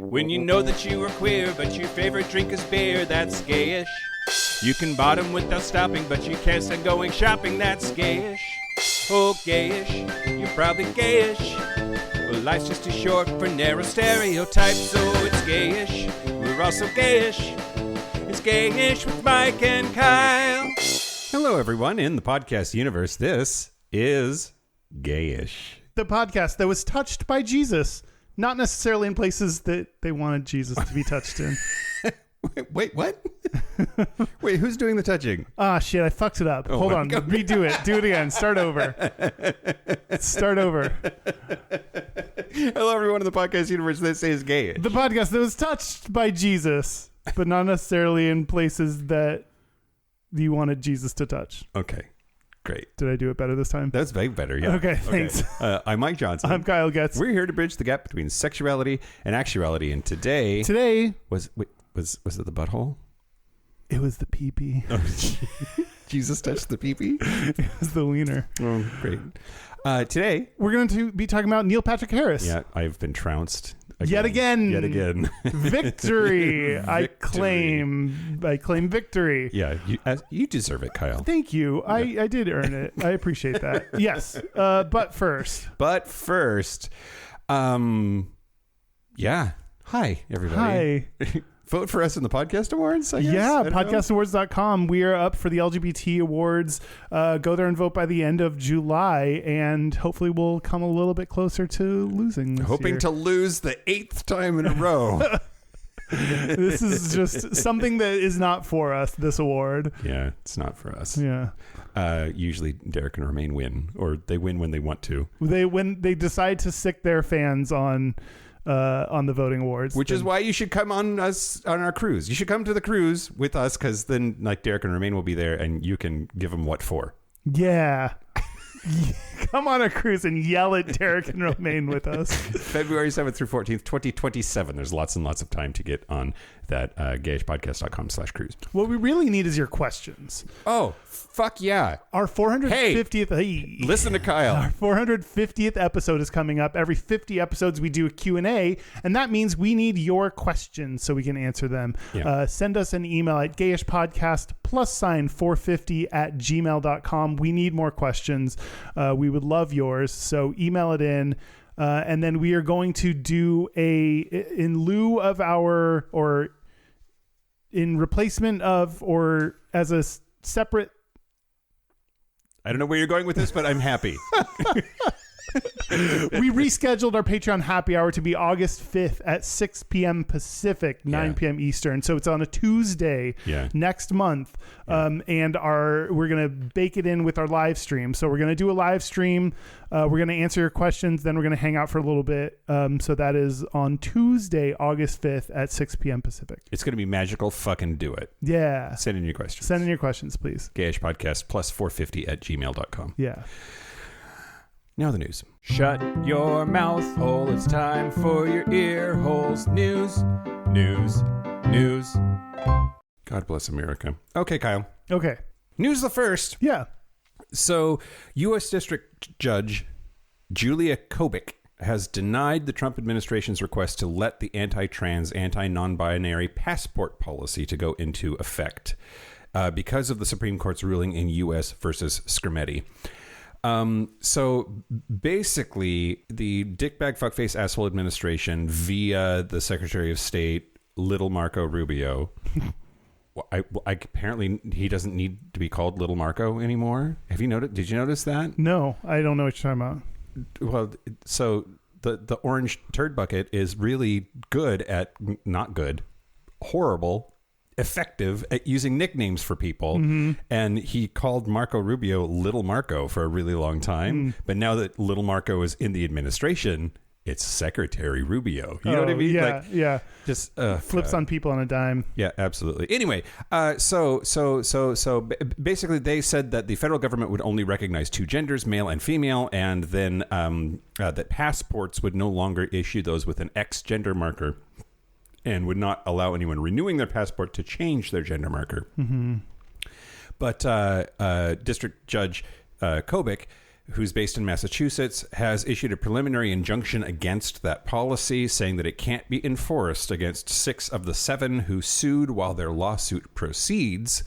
When you know that you are queer, but your favorite drink is beer, that's gayish. You can bottom without stopping, but you can't stand going shopping, that's gayish. Oh, gayish, you're probably gayish. Well, life's just too short for narrow stereotypes, so it's gayish. We're also gayish. It's Gayish with Mike and Kyle. Hello, everyone in the podcast universe. This is Gayish. The podcast that was touched by Jesus, not necessarily in places that they wanted Jesus to be touched in. Wait, what? Wait, who's doing the touching? Ah, shit, I fucked it up. Oh, Hold on, redo it. Do it again. Start over. Hello, everyone in the podcast universe. This is Gayish. The podcast that was touched by Jesus, but not necessarily in places that you wanted Jesus to touch. Okay, great. Did I do it better this time? That's way better, yeah. Okay, thanks. I'm Mike Johnson. I'm Kyle Getz. We're here to bridge the gap between sexuality and actuality, and today was it the butthole? It was the pee-pee. Oh, Jesus touched the pee-pee? It was the wiener. Oh, great. Today we're going to be talking about Neil Patrick Harris. Yeah, I've been trounced. Yet again. Victory. I claim victory. Yeah, you deserve it, Kyle. Thank you. I did earn it. I appreciate that. Yes. But first. Yeah. Hi, everybody. Hi. Vote for us in the Podcast Awards, I guess? Yeah, podcastawards.com. We are up for the LGBT Awards. Go there and vote by the end of July, and hopefully we'll come a little bit closer to losing this Hoping year. to lose the 8th time in a row. This is just something that is not for us, this award. Yeah, it's not for us. Yeah. Usually Derek and Romaine win, or they win when they want to. When they decide to sick their fans on the voting awards, which is why you should come on our cruise. You should come to the cruise with us, because then like Derek and Romaine will be there and you can give them what for. Yeah. Come on a cruise and yell at Derek and Romaine with us. February 7th through 14th, 2027. There's lots and lots of time to get on that gayishpodcast.com/cruise. What we really need is your questions. Oh, fuck yeah. Our 450th... Hey, listen to Kyle. Our 450th episode is coming up. Every 50 episodes, we do a Q&A, and that means we need your questions so we can answer them. Yeah. Send us an email at gayishpodcast +450@gmail.com. We need more questions. We would love yours, so email it in. And then we are going to do in lieu of or in replacement of, or as a separate... I don't know where you're going with this, but I'm happy. We rescheduled our Patreon happy hour to be August 5th at 6 p.m. Pacific, 9 p.m. Eastern. So it's on a Tuesday next month. And we're going to bake it in with our live stream. So we're going to do a live stream. We're going to answer your questions. Then we're going to hang out for a little bit. So that is on Tuesday, August 5th at 6 p.m. Pacific. It's going to be magical. Fucking do it. Yeah. Send in your questions. Send in your questions, please. Gayishpodcast +450@gmail.com. Yeah. Now the news. Shut your mouth hole. It's time for your ear holes. News. God bless America. Okay, Kyle. Okay. News the first. Yeah. So, U.S. District Judge Julia Kobik has denied the Trump administration's request to let the anti-trans, anti-non-binary passport policy to go into effect because of the Supreme Court's ruling in U.S. versus Scrimetti. So basically, the dickbag fuckface asshole administration via the Secretary of State, little Marco Rubio. I apparently he doesn't need to be called little Marco anymore. Have you noticed? Did you notice that? No, I don't know what you're talking about. Well, so the orange turd bucket is really good at not good, horrible, effective at using nicknames for people. Mm-hmm. And he called Marco Rubio Little Marco for a really long time. But now that Little Marco is in the administration, it's Secretary Rubio. You know what I mean? Yeah, Just flips on people on a dime. Yeah, absolutely. Anyway, so basically they said that the federal government would only recognize two genders, male and female, and then that passports would no longer issue those with an X gender marker, and would not allow anyone renewing their passport to change their gender marker. Mm-hmm. But District Judge Kobik who's based in Massachusetts, has issued a preliminary injunction against that policy, saying that it can't be enforced against 6 of the 7 who sued while their lawsuit proceeds,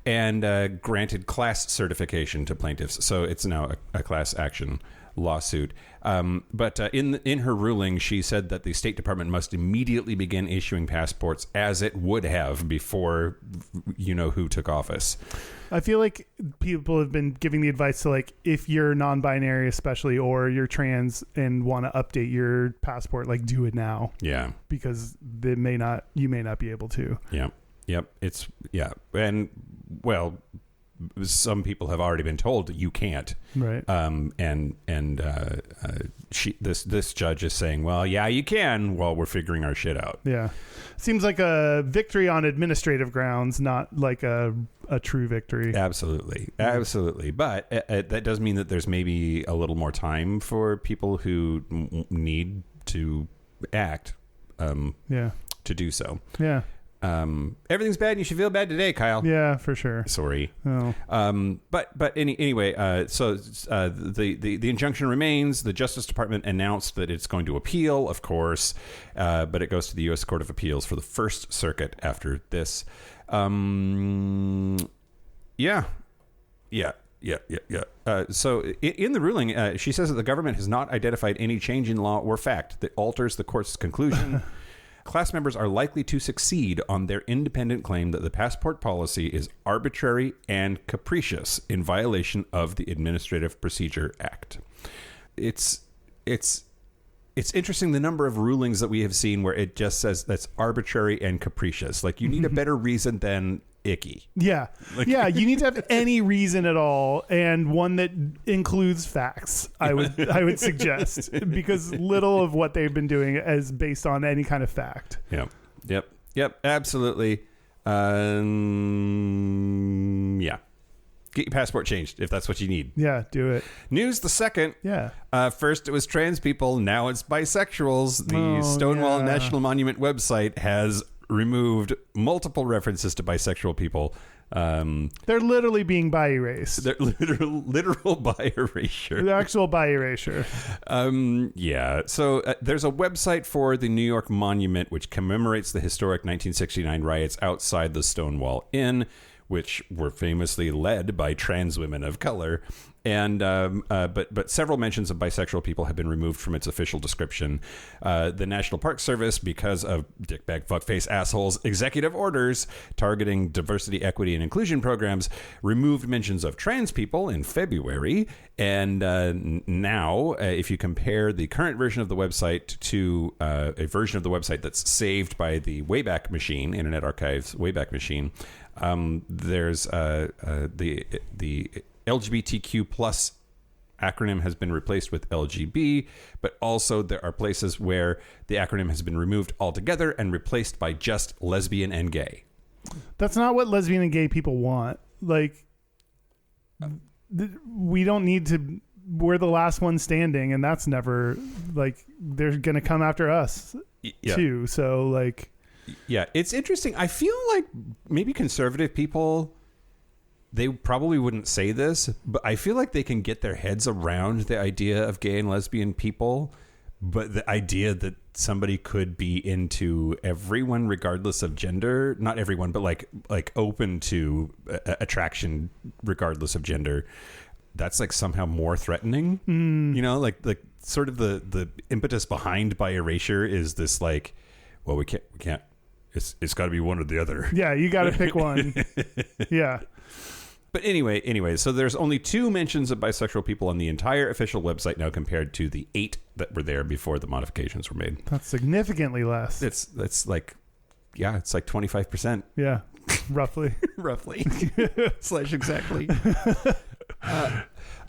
and granted class certification to plaintiffs. So it's now a class action lawsuit. But in her ruling, she said that the State Department must immediately begin issuing passports as it would have before who took office. I feel like people have been giving the advice to, like, if you're non-binary especially, or you're trans and want to update your passport, like, do it now. Yeah. Because you may not be able to. Yeah. Yep. And well, some people have already been told that you can't. Right. This judge is saying, well, yeah, you can, while we're figuring our shit out. Yeah. Seems like a victory on administrative grounds, not like a true victory. Absolutely. But that does mean that there's maybe a little more time for people who need to act to do so. Yeah. Everything's bad and you should feel bad today, Kyle. Yeah, for sure. Sorry. Oh. But anyway, the injunction remains. The Justice Department announced that it's going to appeal, of course, but it goes to the U.S. Court of Appeals for the First Circuit after this. So in the ruling, she says that the government has not identified any change in law or fact that alters the court's conclusion. Class members are likely to succeed on their independent claim that the passport policy is arbitrary and capricious in violation of the Administrative Procedure Act. It's interesting the number of rulings that we have seen where it just says that's arbitrary and capricious. Like, you need a better reason than icky. Yeah. You need to have any reason at all, and one that includes facts, I would suggest, because little of what they've been doing is based on any kind of fact. Yep, absolutely. Get your passport changed if that's what you need. Yeah, do it. News the second. Yeah. First it was trans people, now it's bisexuals. The Stonewall National Monument website has removed multiple references to bisexual people. They're literally being bi erased. They're literal bi erasure. The actual bi erasure. So there's a website for the New York Monument which commemorates the historic 1969 riots outside the Stonewall Inn, which were famously led by trans women of color. And but several mentions of bisexual people have been removed from its official description. The National Park Service, because of dickbag fuckface assholes executive orders targeting diversity, equity, and inclusion programs, removed mentions of trans people in February. And now, if you compare the current version of the website to a version of the website that's saved by the Wayback Machine, Internet Archive's Wayback Machine, there's the LGBTQ plus acronym has been replaced with LGB, but also there are places where the acronym has been removed altogether and replaced by just lesbian and gay. That's not what lesbian and gay people want. Like, we don't need to. We're the last one standing, and that's never, like, they're gonna come after us too. So, like, yeah, it's interesting. I feel like maybe conservative people, they probably wouldn't say this, but I feel like they can get their heads around the idea of gay and lesbian people, but the idea that somebody could be into everyone regardless of gender, not everyone, but like open to attraction regardless of gender, that's like somehow more threatening. Like sort of the impetus behind bi erasure is this, like, well, we can't it's got to be one or the other. Yeah, you got to pick one. Yeah. But anyway, so there's only 2 mentions of bisexual people on the entire official website now, compared to the 8 that were there before the modifications were made. That's significantly less. It's like 25%. Yeah, roughly. Roughly. / exactly.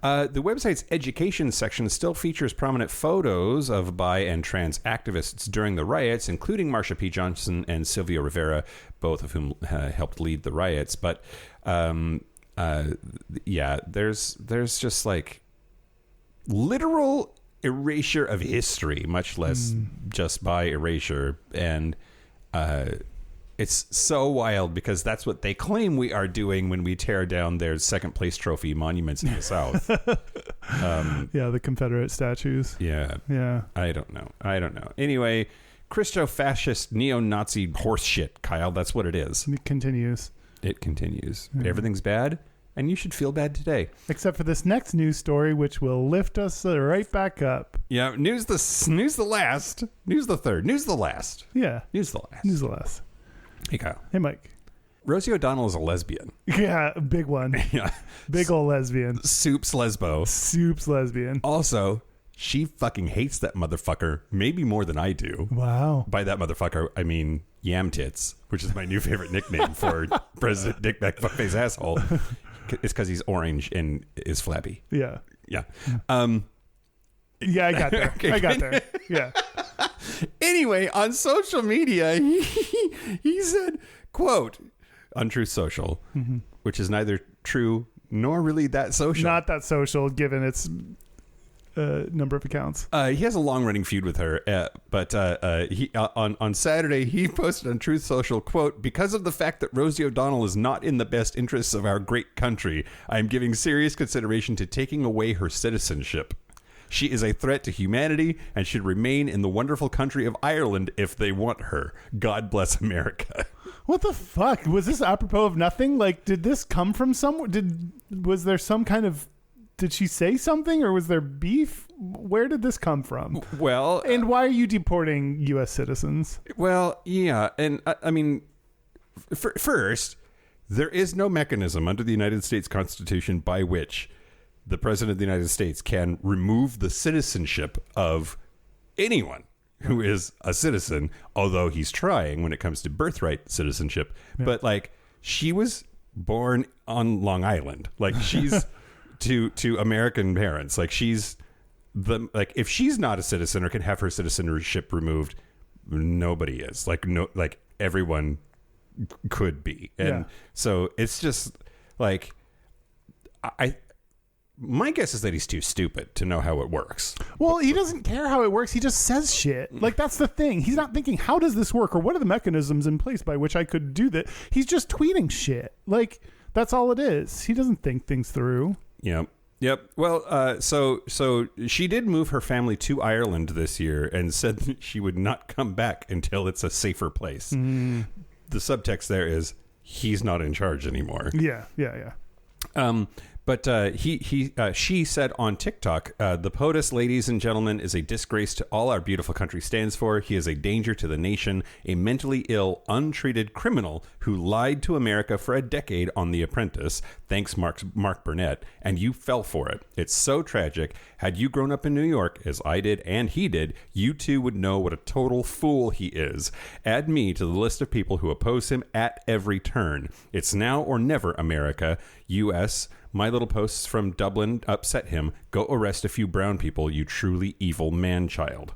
The website's education section still features prominent photos of bi and trans activists during the riots, including Marsha P. Johnson and Sylvia Rivera, both of whom helped lead the riots. But there's just like literal erasure of history, much less just by erasure. And It's so wild because that's what they claim we are doing when we tear down their second place trophy monuments in the South. The Confederate statues. Yeah. Yeah. I don't know. Anyway, Christo-fascist neo-Nazi horse shit, Kyle. That's what it is. It continues. Everything's bad, and you should feel bad today. Except for this next news story, which will lift us right back up. Yeah, news the last. News the third. News the last. Yeah. News the last. Hey, Kyle. Hey, Mike. Rosie O'Donnell is a lesbian. Yeah, big one. Yeah. Big ol' lesbian. Soup's lesbian. Also, she fucking hates that motherfucker, maybe more than I do. Wow. By that motherfucker, I mean Yam Tits, which is my new favorite nickname for President Dick Fuckface Asshole. It's because he's orange and is flabby. Yeah. Yeah. Yeah, I got there. Okay. I got there. Yeah. Anyway, on social media, he said, quote, Untruth Social, which is neither true nor really that social. Not that social, given its number of accounts. He has a long-running feud with her, but he on Saturday, he posted on Truth Social, quote, because of the fact that Rosie O'Donnell is not in the best interests of our great country, I am giving serious consideration to taking away her citizenship. She is a threat to humanity and should remain in the wonderful country of Ireland if they want her. God bless America. What the fuck? Was this apropos of nothing? Like, did this come from somewhere? Was there some kind of... Did she say something, or was there beef? Where did this come from? Well... And why are you deporting U.S. citizens? Well, yeah. And, I mean, first, there is no mechanism under the United States Constitution by which the President of the United States can remove the citizenship of anyone who is a citizen, although he's trying when it comes to birthright citizenship. Yeah. But, like, she was born on Long Island. Like, she's... to American parents, like she's if she's not a citizen or can have her citizenship removed, nobody is. Like everyone could be, and so it's just like my guess is that he's too stupid to know how it works. Well, he doesn't care how it works. He just says shit. Like, that's the thing. He's not thinking, how does this work, or what are the mechanisms in place by which I could do that? He's just tweeting shit. Like, that's all it is. He doesn't think things through. Yep. Well, so she did move her family to Ireland this year and said that she would not come back until it's a safer place. The subtext there is he's not in charge anymore. Yeah. But she said on TikTok, the POTUS, ladies and gentlemen, is a disgrace to all our beautiful country stands for. He is a danger to the nation, a mentally ill, untreated criminal who lied to America for a decade on The Apprentice. Thanks, Mark Burnett. And you fell for it. It's so tragic. Had you grown up in New York, as I did and he did, you too would know what a total fool he is. Add me to the list of people who oppose him at every turn. It's now or never, America. U.S., my little posts from Dublin upset him. Go arrest a few brown people, you truly evil man-child.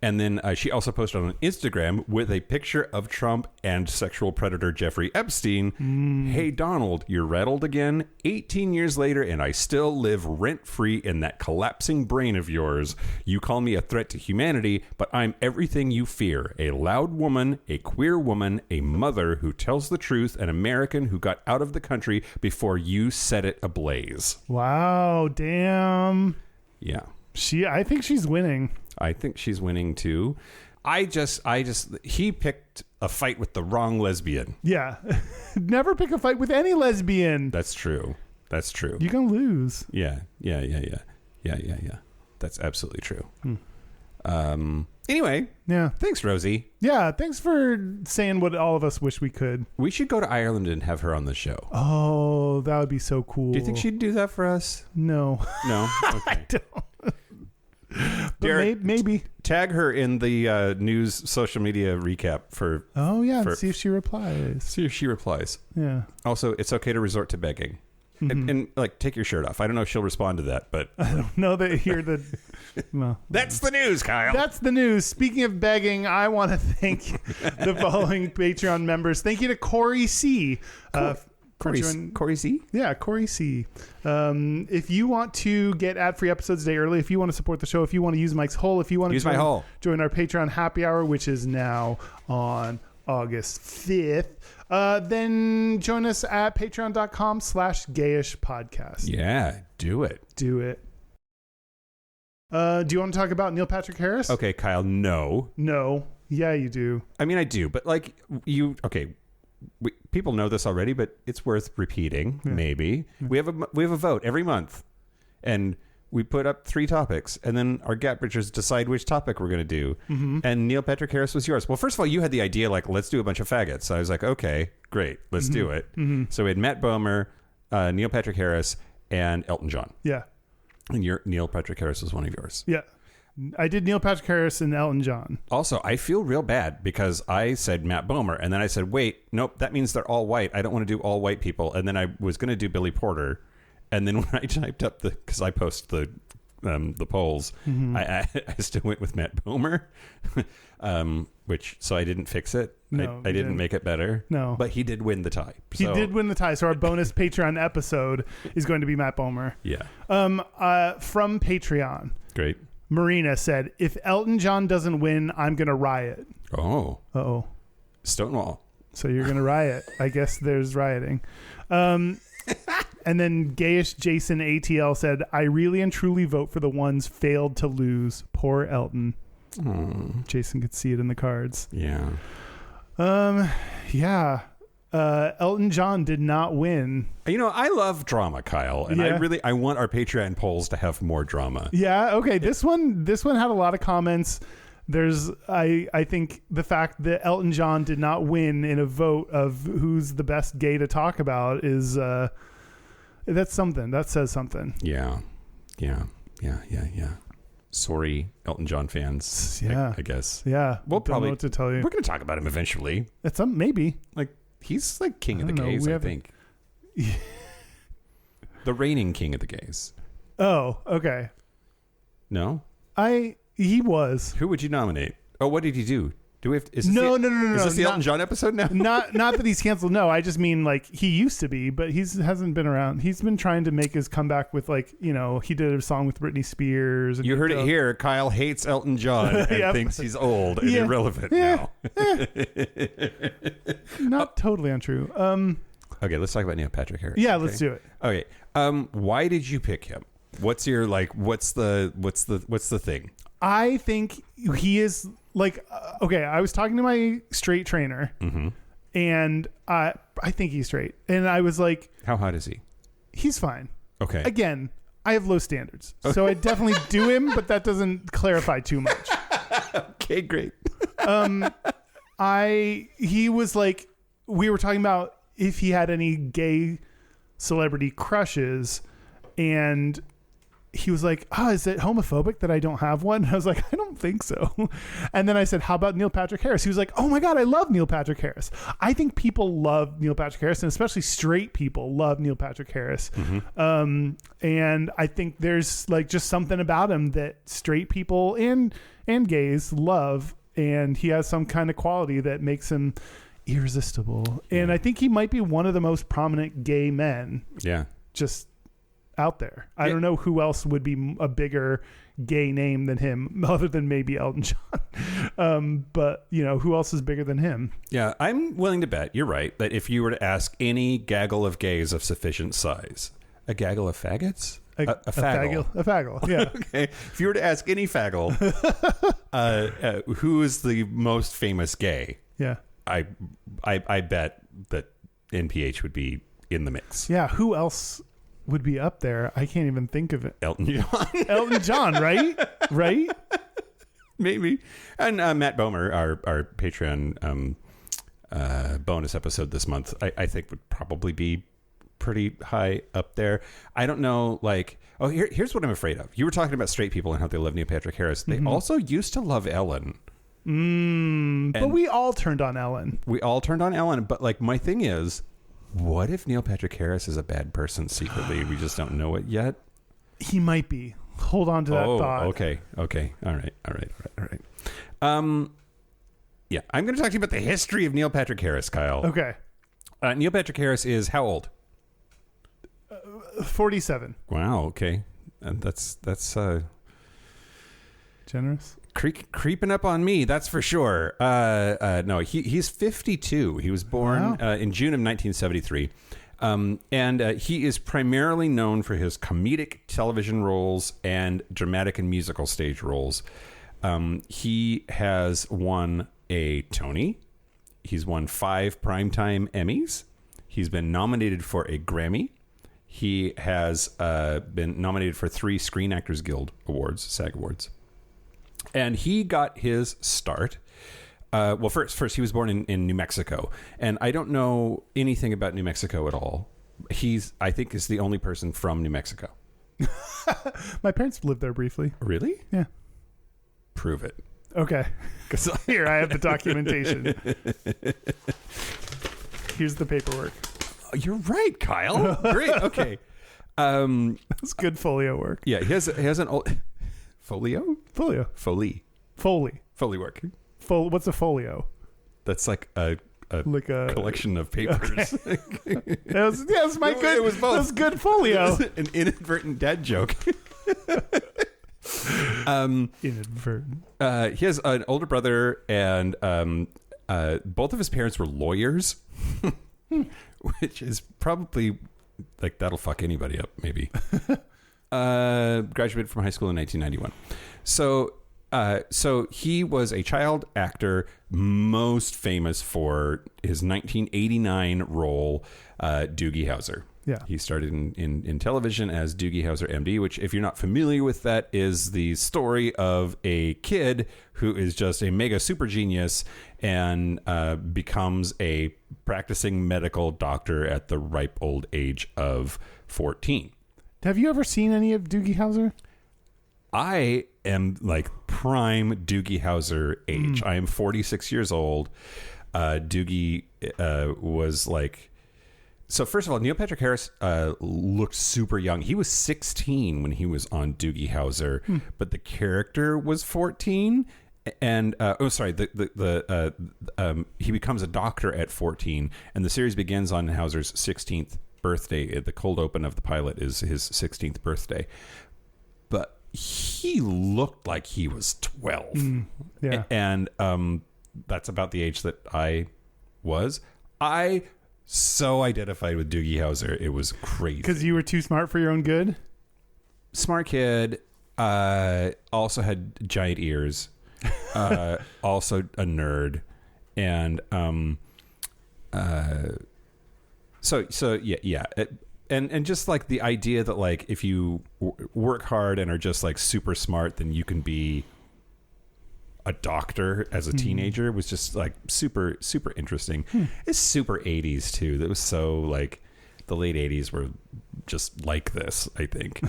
And then she also posted on Instagram with a picture of Trump and sexual predator Jeffrey Epstein. Hey, Donald, you're rattled again? 18 years later, and I still live rent-free in that collapsing brain of yours. You call me a threat to humanity, but I'm everything you fear. A loud woman, a queer woman, a mother who tells the truth, an American who got out of the country before you set it ablaze. Wow, damn. Yeah. I think she's winning. I think she's winning too. He picked a fight with the wrong lesbian. Yeah. Never pick a fight with any lesbian. That's true. You're going to lose. Yeah. That's absolutely true. Anyway. Yeah. Thanks, Rosie. Yeah. Thanks for saying what all of us wish we could. We should go to Ireland and have her on the show. Oh, that would be so cool. Do you think she'd do that for us? No. No? Okay. I don't. Derek, maybe tag her in the news social media recap for. Oh yeah, see if she replies. Yeah. Also, it's okay to resort to begging, and like take your shirt off. I don't know if she'll respond to that, but I don't know that here the. Well, that's the news, Kyle. That's the news. Speaking of begging, I want to thank the following Patreon members. Thank you to Corey C. Corey C? Yeah, Corey C. If you want to get ad-free episodes a day early, if you want to support the show, if you want to use Mike's hole, if you want to use my hole, join our Patreon happy hour, which is now on August 5th. Then join us at patreon.com/Gayish podcast. Yeah, do it. Do it. Do you want to talk about Neil Patrick Harris? Okay, Kyle, no. No. Yeah, you do. I mean, I do, but like people know this already, but it's worth repeating. Yeah. Maybe we have a vote every month, and we put up 3 topics, and then our gap bridgers decide which topic we're going to do. Mm-hmm. And Neil Patrick Harris was yours. Well, first of all, you had the idea, like, let's do a bunch of faggots. So I was like, okay, great, let's do it. Mm-hmm. So we had Matt Bomer, Neil Patrick Harris, and Elton John. Yeah. And Neil Patrick Harris was one of yours. Yeah. I did Neil Patrick Harris and Elton John. Also, I feel real bad because I said Matt Bomer, and then I said, wait, nope, that means they're all white. I don't want to do all white people. And then I was going to do Billy Porter. And then when I typed up because I post the polls, mm-hmm. I still went with Matt Bomer, so I didn't fix it. No, I didn't make it better. No, but he did win the tie. He did win the tie. So our bonus Patreon episode is going to be Matt Bomer. Yeah. From Patreon. Great. Marina said, "If Elton John doesn't win, I'm going to riot." Oh. Uh-oh. Stonewall. So you're going to riot. I guess there's rioting. And then Gayish Jason ATL said, "I really and truly vote for the ones failed to lose. Poor Elton." Jason could see it in the cards. Yeah. Yeah. Elton John did not win. You know, I love drama, Kyle, and I want our Patreon polls to have more drama. Yeah. Okay. This one had a lot of comments. I think the fact that Elton John did not win in a vote of who's the best gay to talk about is that's something. That says something. Yeah. Sorry, Elton John fans. Yeah. I guess. Yeah. We'll probably know what to tell you. We're going to talk about him eventually. It's maybe. Like, he's like king of the gays, I think. The reigning king of the gays. Oh, okay. No? He was. Who would you nominate? Oh, what did he do? Do we have to, No. Is this the Elton John episode now? not that he's canceled. No, I just mean like he used to be, but hasn't been around. He's been trying to make his comeback with he did a song with Britney Spears. And you heard it here. Kyle hates Elton John and thinks he's old and irrelevant now. Not totally untrue. Okay, let's talk about Neil Patrick Harris. Yeah, let's do it. Okay. Why did you pick him? What's your what's the thing? I think he is okay, I was talking to my straight trainer, mm-hmm. and I think he's straight. And I was like, how hot is he? He's fine. Okay. Again, I have low standards. So I definitely do him, but that doesn't clarify too much. Okay, great. He was like, we were talking about if he had any gay celebrity crushes, and he was like, is it homophobic that I don't have one? And I was like, I don't think so. And then I said, how about Neil Patrick Harris? He was like, oh my God, I love Neil Patrick Harris. I think people love Neil Patrick Harris, and especially straight people love Neil Patrick Harris. Mm-hmm. And I think there's just something about him that straight people and gays love. And he has some kind of quality that makes him irresistible. And I think he might be one of the most prominent gay men. Yeah. Just out there. I don't know who else would be a bigger gay name than him, other than maybe Elton John. But who else is bigger than him? Yeah, I'm willing to bet you're right that if you were to ask any gaggle of gays of sufficient size, a gaggle of faggots, a faggle, yeah. Okay, if you were to ask any faggle, who is the most famous gay? Yeah, I bet that NPH would be in the mix. Yeah, who else would be up there? I can't even think of it. Elton John. Elton John, right? Right? Maybe. And Matt Bomer, our Patreon bonus episode this month, I think would probably be pretty high up there. I don't know, here's what I'm afraid of. You were talking about straight people and how they love Neil Patrick Harris. They also used to love Ellen. But we all turned on Ellen. But my thing is, what if Neil Patrick Harris is a bad person secretly? We just don't know it yet. He might be. Hold on to that thought. Okay. All right. Yeah, I'm going to talk to you about the history of Neil Patrick Harris, Kyle. Okay. Neil Patrick Harris is how old? 47. Wow. Okay, and that's generous. creeping up on me, that's for sure. No, he's 52. He was born in June of 1973. And he is primarily known for his comedic television roles and dramatic and musical stage roles. He has won a Tony. He's won 5 Primetime Emmys. He's been nominated for a Grammy. He has been nominated for 3 Screen Actors Guild Awards, SAG Awards. And he got his start. Well, first he was born in New Mexico. And I don't know anything about New Mexico at all. I think, is the only person from New Mexico. My parents lived there briefly. Really? Yeah. Prove it. Okay. Here, I have the documentation. Here's the paperwork. Oh, you're right, Kyle. Great. Okay. That's good folio work. Yeah, he has an old folio. Foley work. What's a folio? That's like a collection of papers. Okay. It was both. That was good folio. An inadvertent dad joke. Inadvertent. He has an older brother, and both of his parents were lawyers, which is probably like that'll fuck anybody up. Maybe. Graduated from high school in 1991. So he was a child actor, most famous for his 1989 role, Doogie Howser. Yeah. He started in television as Doogie Howser, MD, which, if you're not familiar with that, is the story of a kid who is just a mega super genius and becomes a practicing medical doctor at the ripe old age of 14. Have you ever seen any of Doogie Howser? I am like prime Doogie Howser age. I am 46 years old. Doogie was like... So first of all, Neil Patrick Harris looked super young. He was 16 when he was on Doogie Howser, but the character was 14. And he becomes a doctor at 14, and the series begins on Hauser's 16th birthday. The cold open of the pilot is his 16th birthday, but he looked like he was 12. Yeah, and that's about the age that I was. I so identified with Doogie Howser. It was crazy. Because you were too smart for your own good? Smart kid. Also had giant ears. Also a nerd. And so yeah. And just like the idea that like if you work hard and are just like super smart, then you can be a doctor as a teenager was just like super interesting. It's super 80s too. That was so like the late 80s were just like this, I think.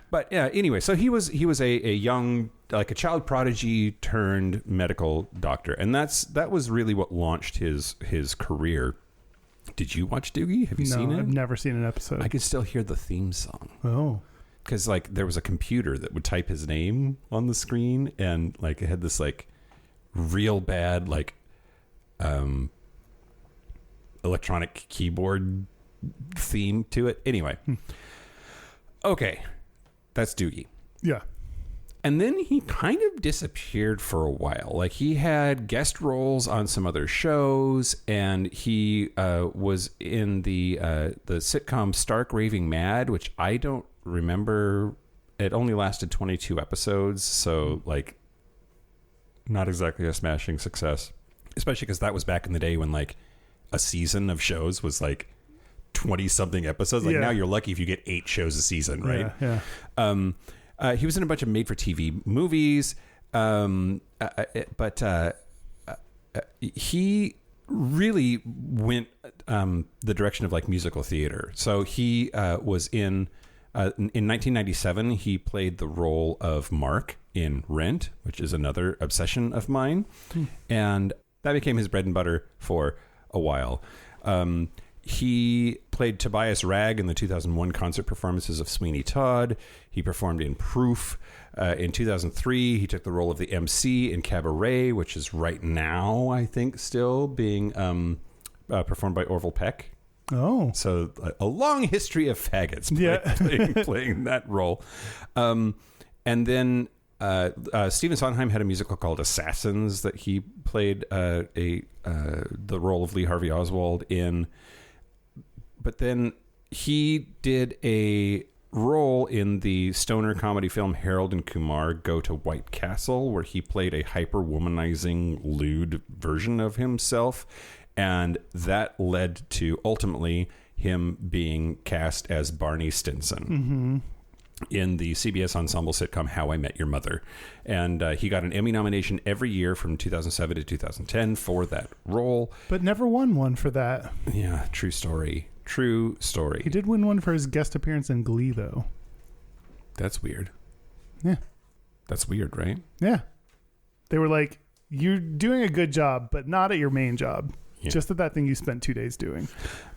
But yeah, anyway, so he was a young, like a child prodigy turned medical doctor, and that was really what launched his career. Did you watch Doogie? Have you seen it? I've never seen an episode. I could still hear the theme song. Oh. Because like there was a computer that would type his name on the screen, and like it had this like real bad like electronic keyboard theme to it. Anyway, okay, that's Doogie. Yeah. And then he kind of disappeared for a while. Like he had guest roles on some other shows, and he was in the sitcom Stark Raving Mad, which I don't remember. It only lasted 22 episodes, so like not exactly a smashing success, especially because that was back in the day when like a season of shows was like 20 something episodes. Like now you're lucky if you get 8 shows a season, right? Yeah. He was in a bunch of made-for-TV movies, but he really went the direction of like musical theater. So he was in 1997. He played the role of Mark in Rent, which is another obsession of mine, and that became his bread and butter for a while. He played Tobias Ragg in the 2001 concert performances of Sweeney Todd. He performed in Proof. In 2003, he took the role of the MC in Cabaret, which is right now, I think, still being performed by Orville Peck. Oh. So a long history of faggots playing that role. And then Stephen Sondheim had a musical called Assassins that he played the role of Lee Harvey Oswald in. But then he did a role in the stoner comedy film Harold and Kumar Go to White Castle, where he played a hyper-womanizing, lewd version of himself. And that led to, ultimately, him being cast as Barney Stinson in the CBS ensemble sitcom How I Met Your Mother. And he got an Emmy nomination every year from 2007 to 2010 for that role. But never won one for that. Yeah, true story. True story. He did win one for his guest appearance in Glee, though. That's weird. Yeah. That's weird, right? Yeah. They were like, you're doing a good job, but not at your main job. Yeah. Just at that thing you spent 2 days doing.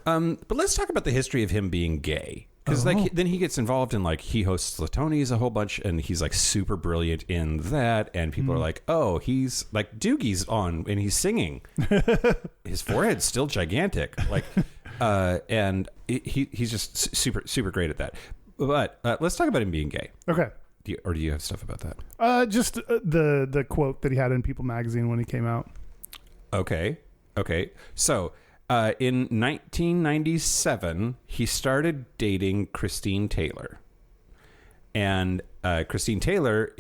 But let's talk about the history of him being gay. Because then he gets involved in, like, he hosts the Tonys a whole bunch, and he's, like, super brilliant in that. And people are like, oh, he's, like, Doogie's on, and he's singing. His forehead's still gigantic. Like, and he's just super great at that. But let's talk about him being gay. Okay. Do you have stuff about that? Just the quote that he had in People magazine when he came out. Okay. So, in 1997, he started dating Christine Taylor. And Christine Taylor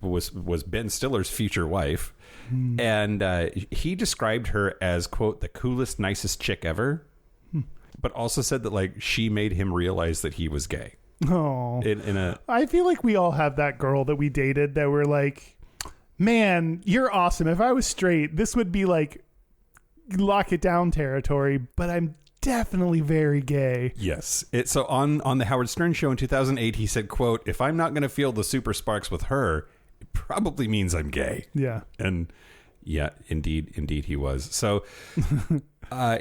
was Ben Stiller's future wife. And he described her as, quote, the coolest, nicest chick ever. But also said that, like, she made him realize that he was gay. Oh. I feel like we all have that girl that we dated that we're like, man, you're awesome. If I was straight, this would be like lock it down territory, but I'm definitely very gay. Yes. So on the Howard Stern show in 2008, he said, quote, if I'm not going to feel the super sparks with her, it probably means I'm gay. Yeah. And yeah, indeed he was. So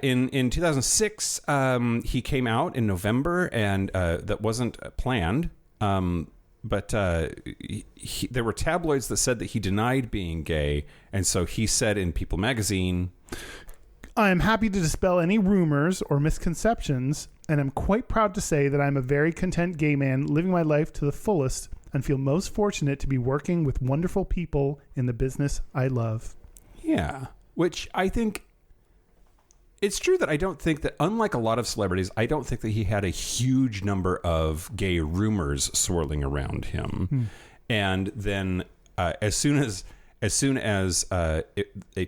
in 2006, he came out in November, and that wasn't planned. But there were tabloids that said that he denied being gay. And so he said in People magazine, I am happy to dispel any rumors or misconceptions, and I'm quite proud to say that I'm a very content gay man living my life to the fullest and feel most fortunate to be working with wonderful people in the business I love. Yeah, which I think it's true that I don't think that, unlike a lot of celebrities, I don't think that he had a huge number of gay rumors swirling around him. And then as soon as a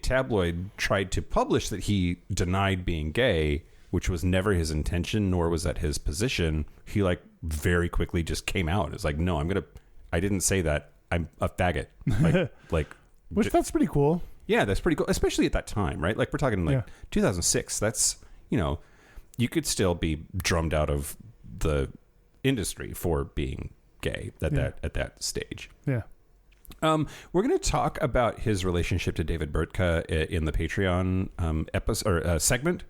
tabloid tried to publish that he denied being gay, which was never his intention, nor was that his position, he like very quickly just came out. It's like, no, I didn't say that. I'm a faggot. Which that's pretty cool. Yeah, that's pretty cool, especially at that time, right? Like, we're talking 2006. That's, you could still be drummed out of the industry for being gay at that stage. Yeah. We're going to talk about his relationship to David Bertka in the Patreon episode or segment,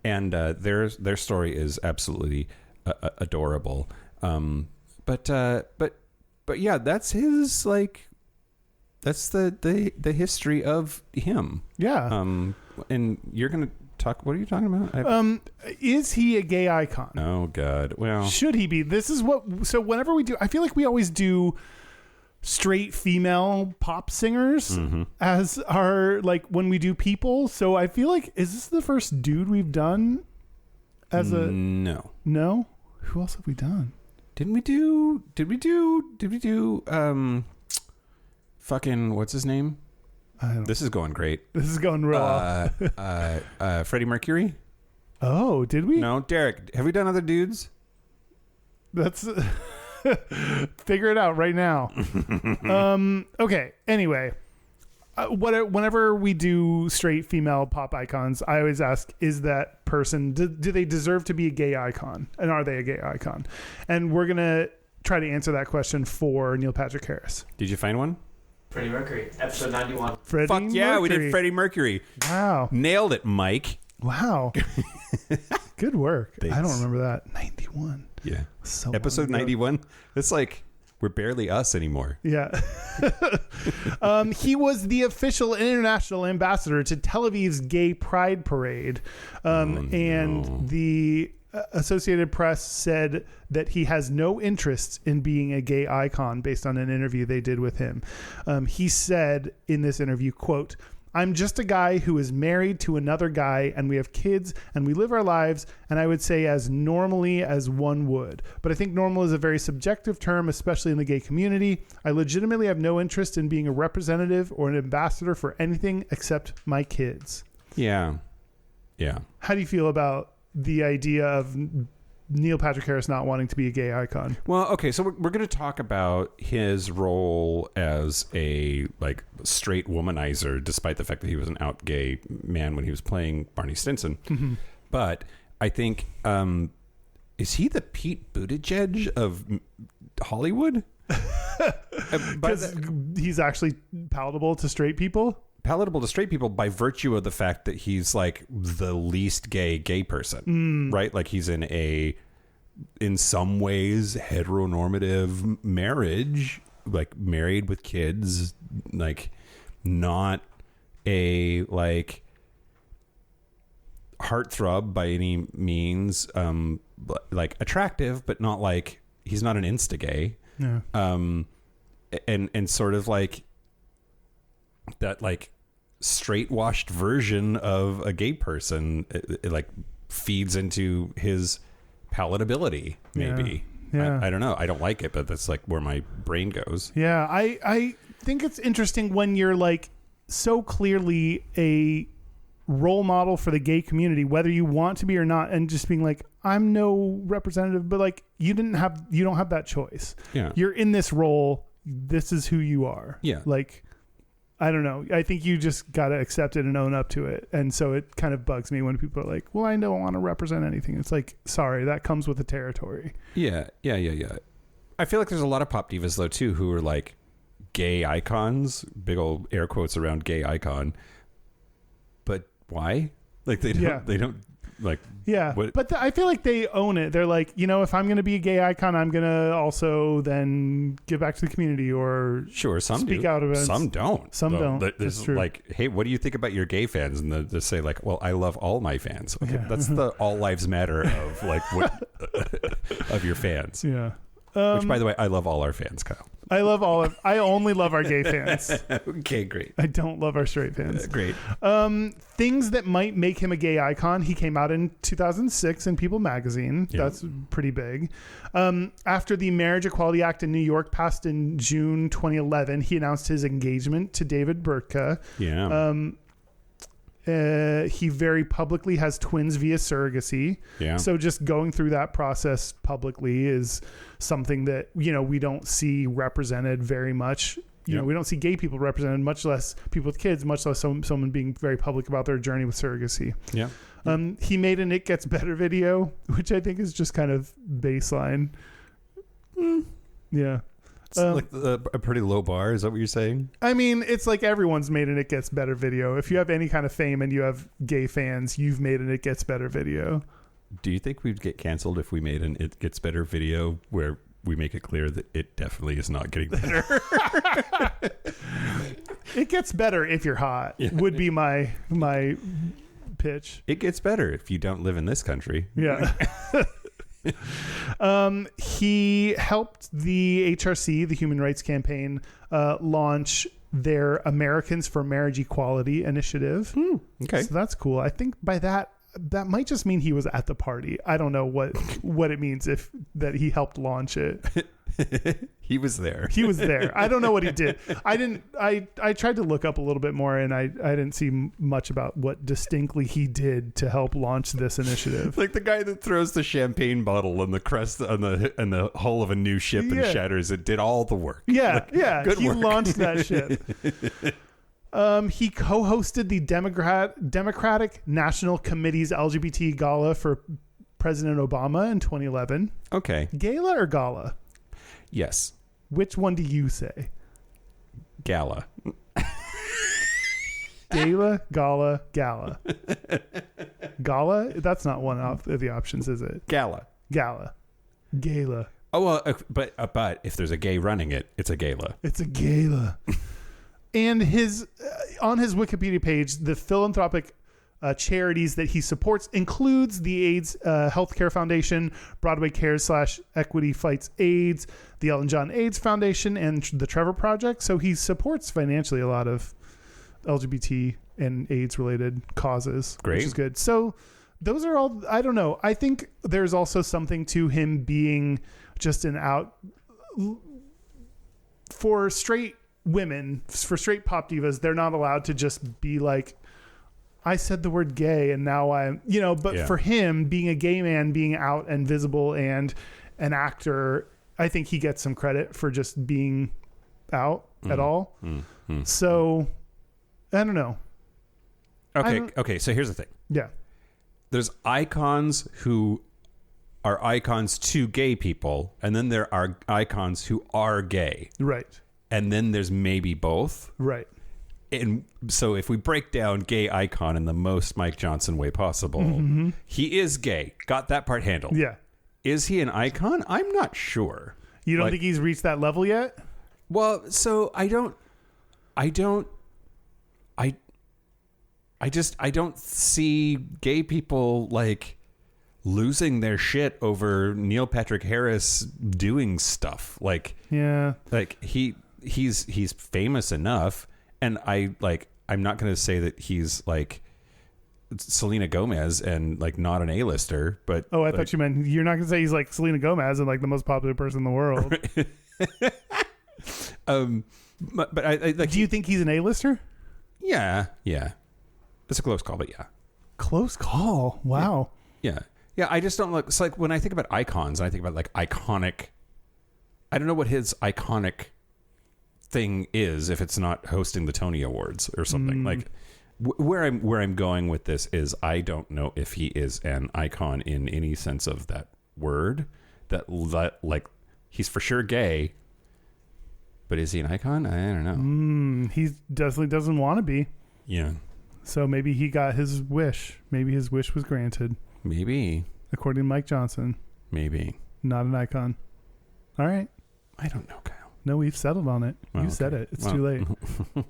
and their story is absolutely adorable. But yeah, that's his that's the history of him. Yeah. And you're going to talk. What are you talking about? Is he a gay icon? Oh God. Well, should he be? This is what. So whenever we do, I feel like we always do straight female pop singers as our, like, when we do people. So I feel like, is this the first dude we've done as a no? Who else have we done? Did we do fucking what's his name? This is going great. This is going real. Freddie Mercury. Oh, did we? No, Derek. Have we done other dudes? That's figure it out right now. Okay. Anyway, whenever we do straight female pop icons, I always ask, is that person, do they deserve to be a gay icon? And are they a gay icon? And we're going to try to answer that question for Neil Patrick Harris. Did you find one? Freddie Mercury, episode 91. Fuck yeah, we did Freddie Mercury. Wow. Nailed it, Mike. Wow. Good work. Thanks. I don't remember that. 91. Yeah. So episode 91. It's like we're barely us anymore. Yeah. He was the official international ambassador to Tel Aviv's Gay Pride Parade. And the Associated Press said that he has no interest in being a gay icon based on an interview they did with him. He said in this interview, quote, "I'm just a guy who is married to another guy, and we have kids, and we live our lives, and I would say as normally as one would. But I think normal is a very subjective term, especially in the gay community. I legitimately have no interest in being a representative or an ambassador for anything except my kids." Yeah. Yeah. How do you feel about the idea of Neil Patrick Harris not wanting to be a gay icon? Well, okay, so we're going to talk about his role as a like straight womanizer, despite the fact that he was an out gay man when he was playing Barney Stinson. Mm-hmm. But I think, is he the Pete Buttigieg of Hollywood? Because he's actually palatable to straight people? Palatable to straight people by virtue of the fact that he's like the least gay person, right? Like he's in some ways heteronormative marriage, like married with kids, like not a like heartthrob by any means, like attractive, but not like he's not an insta-gay. Yeah. And sort of like that like straight washed version of a gay person, it like feeds into his palatability maybe. Yeah. I don't know, I don't like it, but that's like where my brain goes. Yeah, I think it's interesting when you're like so clearly a role model for the gay community, whether you want to be or not, and just being like, I'm no representative, but like you don't have that choice. Yeah, you're in this role, this is who you are. Yeah, like I don't know. I think you just got to accept it and own up to it. And so it kind of bugs me when people are like, well, I don't want to represent anything. It's like, sorry, that comes with the territory. Yeah. I feel like there's a lot of pop divas, though, too, who are like gay icons, big old air quotes around gay icon. But why? Like, they don't like, yeah, but I feel like they own it. They're like, if I'm going to be a gay icon, I'm going to also then give back to the community or sure, some speak do. out of it. Some don't. Some don't. There's like, hey, what do you think about your gay fans? And they say like, well, I love all my fans. Okay, yeah. That's the all lives matter of like what of your fans. Yeah. Which, by the way, I love all our fans, Kyle. I only love our gay fans. Okay, great. I don't love our straight fans. Great. Things that might make him a gay icon. He came out in 2006 in People magazine. Yeah. That's pretty big. After the Marriage Equality Act in New York passed in June 2011, he announced his engagement to David Burtka. Yeah. He very publicly has twins via surrogacy. Yeah. So just going through that process publicly is something that, we don't see represented very much. We don't see gay people represented, much less people with kids, much less someone being very public about their journey with surrogacy. Yeah. He made an It Gets Better video, which I think is just kind of baseline. Yeah. It's like a pretty low bar. Is that what you're saying? I mean, it's like everyone's made an It Gets Better video. If you have any kind of fame and you have gay fans, you've made an It Gets Better video. Do you think we'd get canceled if we made an It Gets Better video where we make it clear that it definitely is not getting better? It gets better if you're hot, would be my pitch. It gets better if you don't live in this country. Yeah. He helped the HRC, the Human Rights Campaign, launch their Americans for Marriage Equality initiative. Okay. So that's cool. I think by that might just mean he was at the party. I don't know what it means that he helped launch it. He was there. He was there. I don't know what he did. I tried to look up a little bit more, and I didn't see much about what distinctly he did to help launch this initiative. Like the guy that throws the champagne bottle on the crest on the hull of a new ship and shatters it did all the work. Yeah, like, yeah. Good he work. launched that ship. He co-hosted the Democratic National Committee's LGBT Gala for President Obama in 2011. Okay. Gala or gala? Yes. Which one do you say? Gala. Gala, gala, gala. Gala? That's not one of the options, is it? Gala. Gala. Gala. Oh, well, but if there's a gay running it, it's a gala. It's a gala. And on his Wikipedia page, the philanthropic charities that he supports includes the AIDS Healthcare Foundation, Broadway Cares / Equity Fights AIDS, the Elton John AIDS Foundation, and the Trevor Project. So he supports financially a lot of LGBT and AIDS related causes, which is good. So those are all, I don't know. I think there's also something to him being just an out for straight women, for straight pop divas. They're not allowed to just be like, I said the word gay and now I'm, but for him being a gay man, being out and visible and an actor, I think he gets some credit for just being out at all. So I don't know. Okay. So here's the thing. Yeah. There's icons who are icons to gay people, and then there are icons who are gay. Right. And then there's maybe both. Right. And so if we break down gay icon in the most Mike Johnson way possible, he is gay. Got that part handled. Yeah. Is he an icon? I'm not sure. You don't think he's reached that level yet? Well, so I don't see gay people like losing their shit over Neil Patrick Harris doing stuff. Like, yeah, like he's famous enough, and I'm not going to say that he's like Selena Gomez and like not an A-lister, but I thought you meant you're not going to say he's like Selena Gomez and like the most popular person in the world. But I like. Do you think he's an A-lister? Yeah. It's a close call, but yeah. Close call. Wow. Yeah. I just don't look. It's like when I think about icons, I think about like iconic. I don't know what his iconic thing is if it's not hosting the Tony Awards or something. Like where I'm going with this is I don't know if he is an icon in any sense of that word. That like he's for sure gay. But is he an icon? I don't know. He definitely doesn't want to be. Yeah. So maybe he got his wish. Maybe his wish was granted. Maybe. According to Mike Johnson. Maybe. Not an icon. All right. I don't know, Kyle. No, we've settled on it. You said it. It's too late. I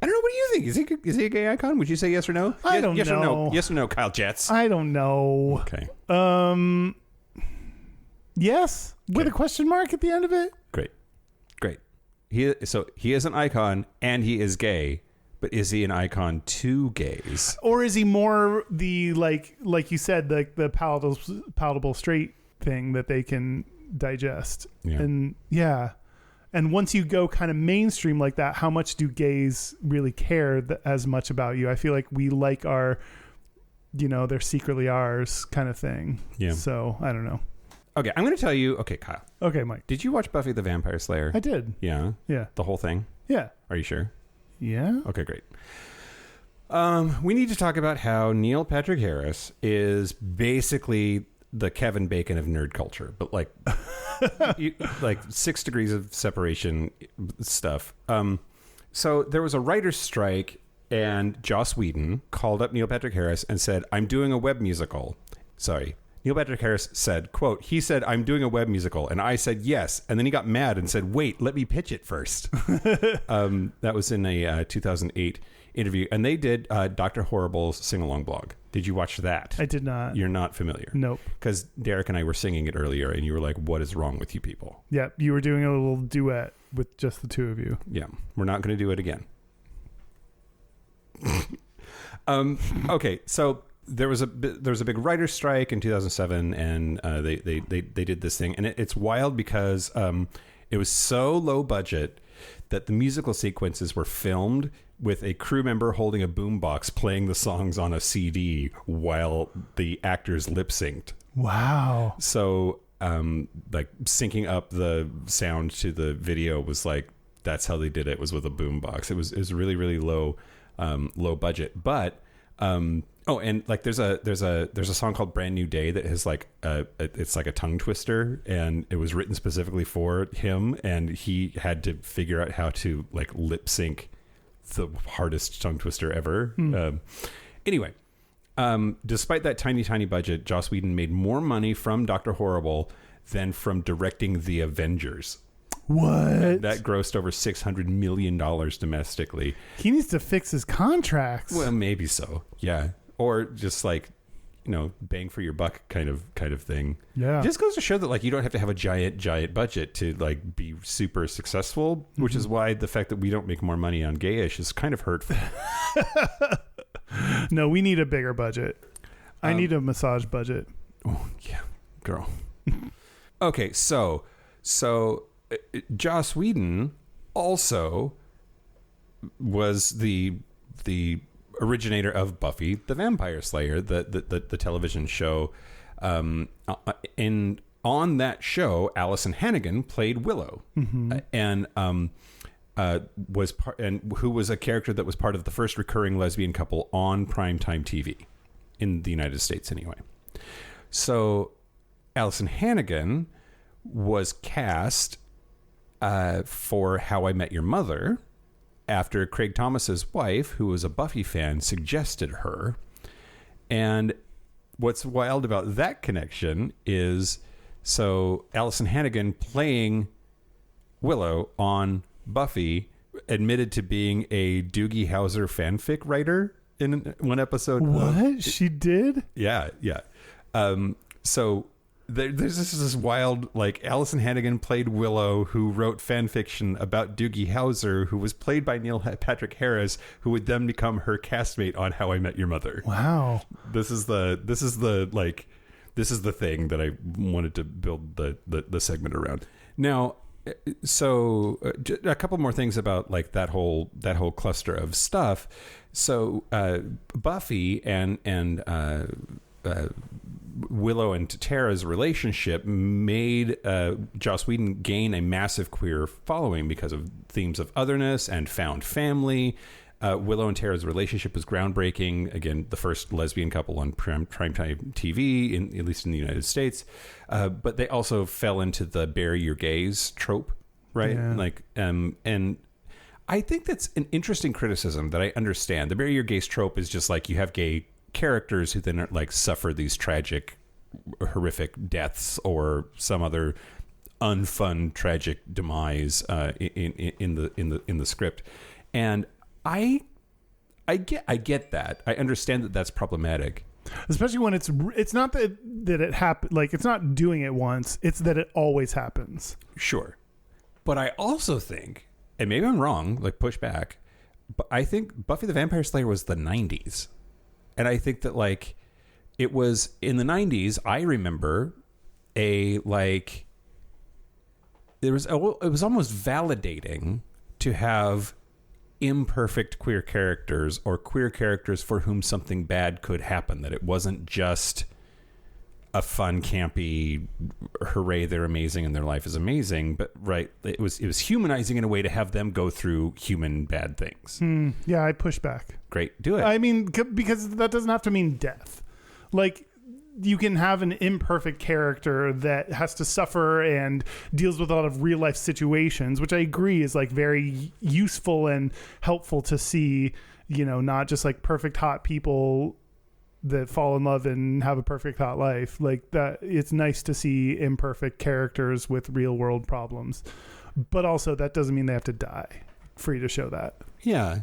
don't know. What do you think? Is he a gay icon? Would you say yes or no? I don't yes know. Or no? Yes or no, Kyle Jets? I don't know. Okay. Yes, with a question mark at the end of it. Great. He is an icon and he is gay, but is he an icon to gays? Or is he more the like you said, the palatable straight thing that they can digest? Yeah. And once you go kind of mainstream like that, how much do gays really care as much about you? I feel like we like our, they're secretly ours kind of thing. Yeah. So I don't know. Okay, I'm going to tell you. Okay, Kyle. Okay, Mike. Did you watch Buffy the Vampire Slayer? I did. Yeah? Yeah. The whole thing? Yeah. Are you sure? Yeah. Okay, great. We need to talk about how Neil Patrick Harris is basically the Kevin Bacon of nerd culture, but like, like 6 degrees of separation stuff. So there was a writer's strike, and Joss Whedon called up Neil Patrick Harris and said, "I'm doing a web musical." Sorry. Neil Patrick Harris said, quote, he said, "I'm doing a web musical." And I said, yes. And then he got mad and said, "Wait, let me pitch it first." That was in a 2008 interview. And they did Dr. Horrible's sing-along blog. Did you watch that? I did not. You're not familiar? Nope. Because Derek and I were singing it earlier, and you were like, "What is wrong with you people?" Yeah, you were doing a little duet with just the two of you. Yeah, we're not going to do it again. Okay, so there was a big writer's strike in 2007, and they did this thing, and it's wild because it was so low budget that the musical sequences were filmed with a crew member holding a boombox playing the songs on a CD while the actors lip synced. Wow. So like syncing up the sound to the video was like, that's how they did it, was with a boombox. It was really, really low budget, but and like there's a song called "Brand New Day" that has like it's like a tongue twister, and it was written specifically for him, and he had to figure out how to like lip sync the hardest tongue twister ever. Anyway, despite that tiny budget, Joss Whedon made more money from Dr. Horrible than from directing The Avengers. What? That grossed over $600 million domestically. He needs to fix his contracts. Well, maybe so. Yeah. Or just like, bang for your buck kind of thing. Yeah. Just goes to show that like you don't have to have a giant budget to like be super successful, which is why the fact that we don't make more money on Gayish is kind of hurtful. No, we need a bigger budget. I need a massage budget. Oh, yeah, girl. Okay, so Joss Whedon also was the originator of Buffy the Vampire Slayer, the television show. And on that show, Allison Hannigan played Willow, and who was a character that was part of the first recurring lesbian couple on primetime TV in the United States, anyway. So Allison Hannigan was cast for How I Met Your Mother after Craig Thomas's wife, who was a Buffy fan, suggested her. And what's wild about that connection is, so Allison Hannigan playing Willow on Buffy admitted to being a Doogie Howser fanfic writer in one episode. What? She did? Yeah. So there's this wild, like, Allison Hannigan played Willow, who wrote fan fiction about Doogie Howser, who was played by Neil Patrick Harris, who would then become her castmate on How I Met Your Mother. Wow. This is the thing that I wanted to build the segment around. Now, so a couple more things about like that whole cluster of stuff. So Buffy and Willow and Tara's relationship made Joss Whedon gain a massive queer following because of themes of otherness and found family. Willow and Tara's relationship was groundbreaking. Again, the first lesbian couple on primetime TV, at least in the United States. But they also fell into the bury your gays trope, right? Yeah. Like, and I think that's an interesting criticism that I understand. The bury your gays trope is just like you have gay characters who then like suffer these tragic, horrific deaths or some other unfun, tragic demise in the script, and I get that. I understand that that's problematic, especially when it's not that it happened. Like, it's not doing it once; it's that it always happens. Sure, but I also think, and maybe I'm wrong, like push back, but I think Buffy the Vampire Slayer was the 90s. And I think that, like, it was in the 90s, I remember it was almost validating to have imperfect queer characters or queer characters for whom something bad could happen, that it wasn't just a fun, campy, hooray, they're amazing and their life is amazing, but right, it was humanizing in a way to have them go through human bad things. Yeah, I push back. Great, do it. I mean, because that doesn't have to mean death. Like, you can have an imperfect character that has to suffer and deals with a lot of real life situations, which I agree is like very useful and helpful to see, not just like perfect hot people that fall in love and have a perfect hot life. Like that, it's nice to see imperfect characters with real world problems, but also that doesn't mean they have to die for you to show that. Yeah.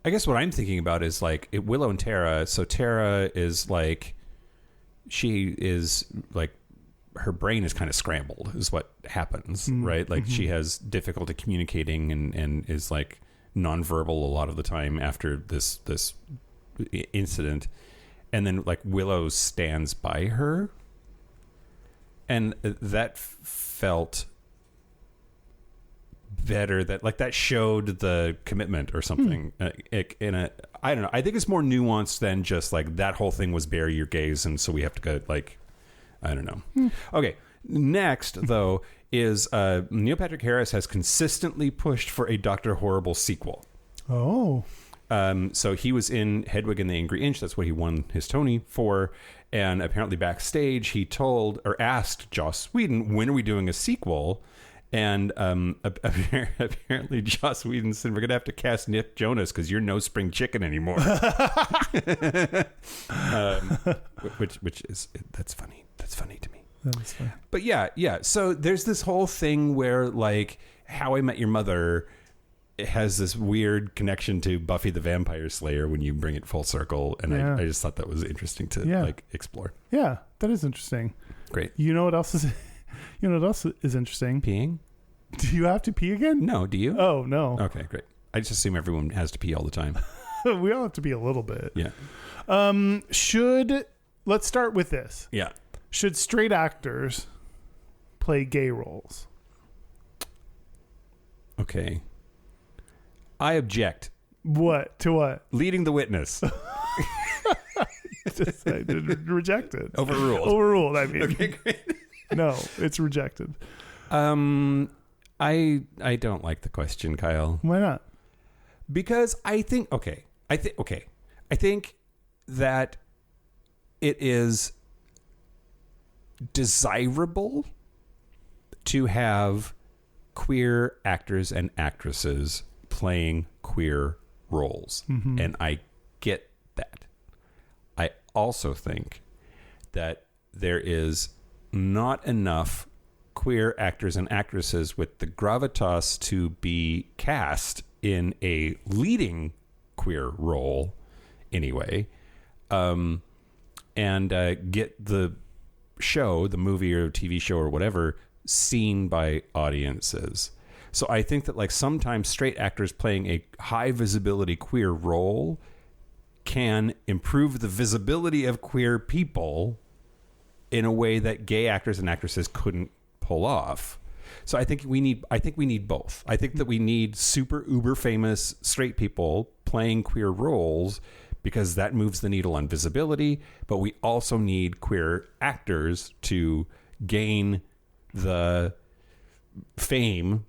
I guess what I'm thinking about is like Willow and Tara. So Tara is like, she is like, her brain is kind of scrambled is what happens, right? Like she has difficulty communicating and is like nonverbal a lot of the time after this incident. And then like Willow stands by her. And that felt better, that showed the commitment or something. I don't know. I think it's more nuanced than just like that whole thing was bury your gays, and so we have to go like, I don't know. Okay, next though is Neil Patrick Harris has consistently pushed for a Dr. Horrible sequel. Oh. So he was in Hedwig and the Angry Inch. That's what he won his Tony for. And apparently backstage he asked Joss Whedon, when are we doing a sequel? And apparently Joss Whedon said, we're going to have to cast Nick Jonas because you're no spring chicken anymore. Which is, that's funny. That's funny to me. That is fine. But yeah. So there's this whole thing where like How I Met Your Mother has this weird connection to Buffy the Vampire Slayer when you bring it full circle, and I just thought that was interesting to like explore. Yeah, that is interesting. Great. You know what else is interesting? Peeing? Do you have to pee again? No. Do you? Oh no. Okay, great. I just assume everyone has to pee all the time. We all have to pee a little bit. Yeah. Let's start with this. Yeah. Should straight actors play gay roles? Okay. I object. What? To what? Leading the witness. Rejected. Overruled. I mean. Okay, great. No, it's rejected. I don't like the question, Kyle. Why not? Because I think that it is desirable to have queer actors and actresses playing queer roles. Mm-hmm. And I get that. I also think that there is not enough queer actors and actresses with the gravitas to be cast in a leading queer role anyway, and get the show, the movie or TV show or whatever, seen by audiences. So I think that like sometimes straight actors playing a high visibility queer role can improve the visibility of queer people in a way that gay actors and actresses couldn't pull off. So I think we need both. I think that we need super uber famous straight people playing queer roles because that moves the needle on visibility, but we also need queer actors to gain the fame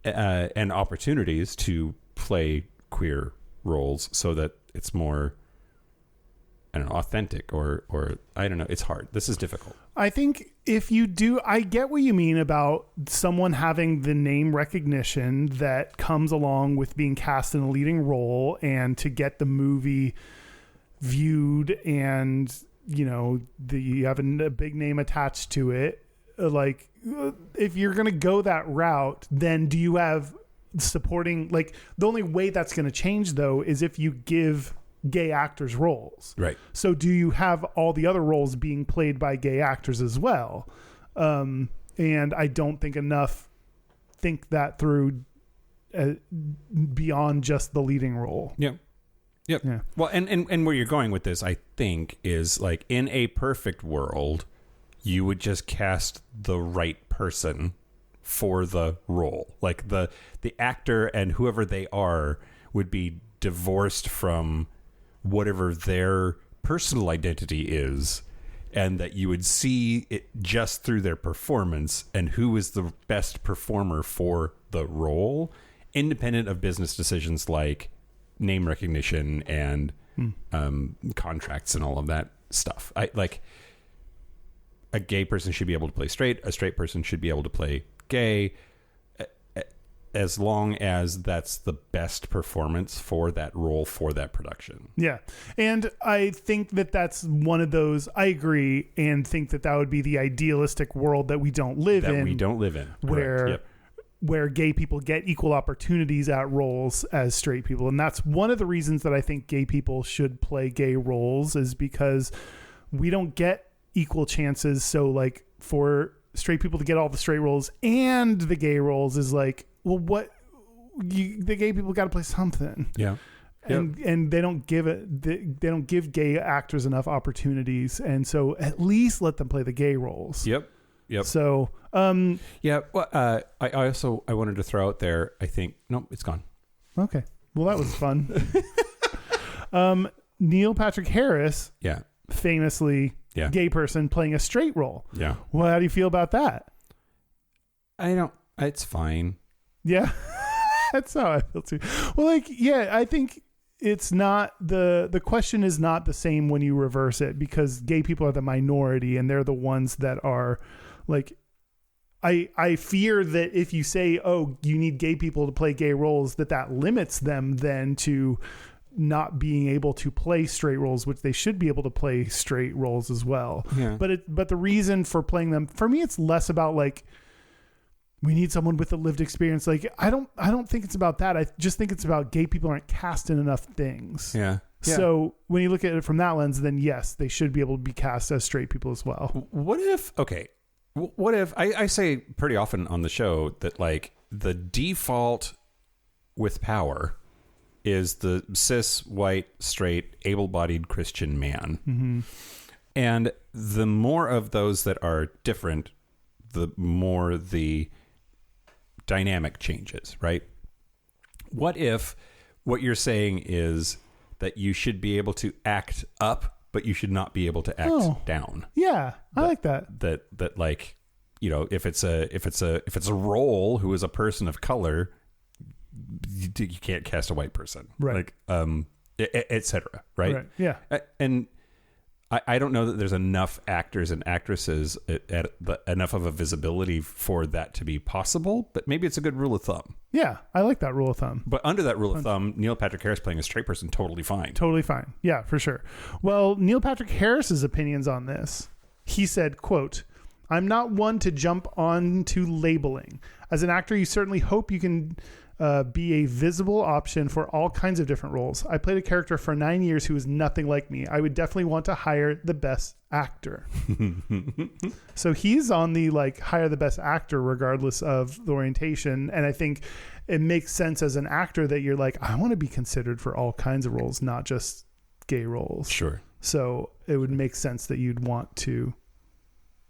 and opportunities to play queer roles so that it's more, I don't know, authentic or I don't know. It's hard. This is difficult. I think if you do, I get what you mean about someone having the name recognition that comes along with being cast in a leading role and to get the movie viewed and, you know, you have a big name attached to it. Like, if you're going to go that route, then do you have supporting, like, the only way that's going to change though is if you give gay actors roles. Right. So do you have all the other roles being played by gay actors as well? And I don't think enough think that through beyond just the leading role. Yep. Yeah. Well, and where you're going with this, I think, is like in a perfect world, you would just cast the right person for the role. Like the actor and whoever they are would be divorced from whatever their personal identity is, and that you would see it just through their performance and who is the best performer for the role, independent of business decisions like name recognition and contracts and all of that stuff. I like a gay person should be able to play straight. A straight person should be able to play gay, as long as that's the best performance for that role, for that production. Yeah. And I think that that's one of those, I agree, and think that would be the idealistic world that we don't live in. Where gay people get equal opportunities at roles as straight people. And that's one of the reasons that I think gay people should play gay roles, is because we don't get equal chances. So like for straight people to get all the straight roles and the gay roles is like, well, the gay people got to play something. Yeah. And they don't give gay actors enough opportunities. And so at least let them play the gay roles. Yep. So, yeah. Well, I wanted to throw out there, I think, nope, it's gone. Okay. Well, that was fun. Neil Patrick Harris. Yeah. Famously gay person playing a straight role. Yeah. Well, how do you feel about that? It's fine. Yeah. That's how I feel too. Well, like, yeah, I think it's not the question is not the same when you reverse it, because gay people are the minority and they're the ones that are like, I fear that if you say, oh, you need gay people to play gay roles, that limits them then to not being able to play straight roles, which they should be able to play straight roles as well. Yeah. But the reason for playing them, for me, it's less about like, we need someone with a lived experience. Like, I don't think it's about that. I just think it's about gay people aren't cast in enough things. Yeah. So when you look at it from that lens, then yes, they should be able to be cast as straight people as well. What if I say pretty often on the show that like the default with power is the cis, white, straight, able-bodied Christian man. Mm-hmm. And the more of those that are different, the more the dynamic changes, right? What if what you're saying is that you should be able to act up, but you should not be able to act down? Yeah, I like that. That like, you know, if it's a role who is a person of color, you can't cast a white person, right? Like, etc. Right? Yeah. And I don't know that there's enough actors and actresses at enough of a visibility for that to be possible, but maybe it's a good rule of thumb. Yeah, I like that rule of thumb. But under that rule of thumb, Neil Patrick Harris playing a straight person, totally fine. Totally fine. Yeah, for sure. Well, Neil Patrick Harris's opinions on this, he said, quote, "I'm not one to jump on to labeling. As an actor, you certainly hope you can be a visible option for all kinds of different roles. I played a character for 9 years who was nothing like me. I would definitely want to hire the best actor." So he's on the like hire the best actor regardless of the orientation. And I think it makes sense as an actor that you're like, I want to be considered for all kinds of roles, not just gay roles. Sure. So it would make sense that you'd want to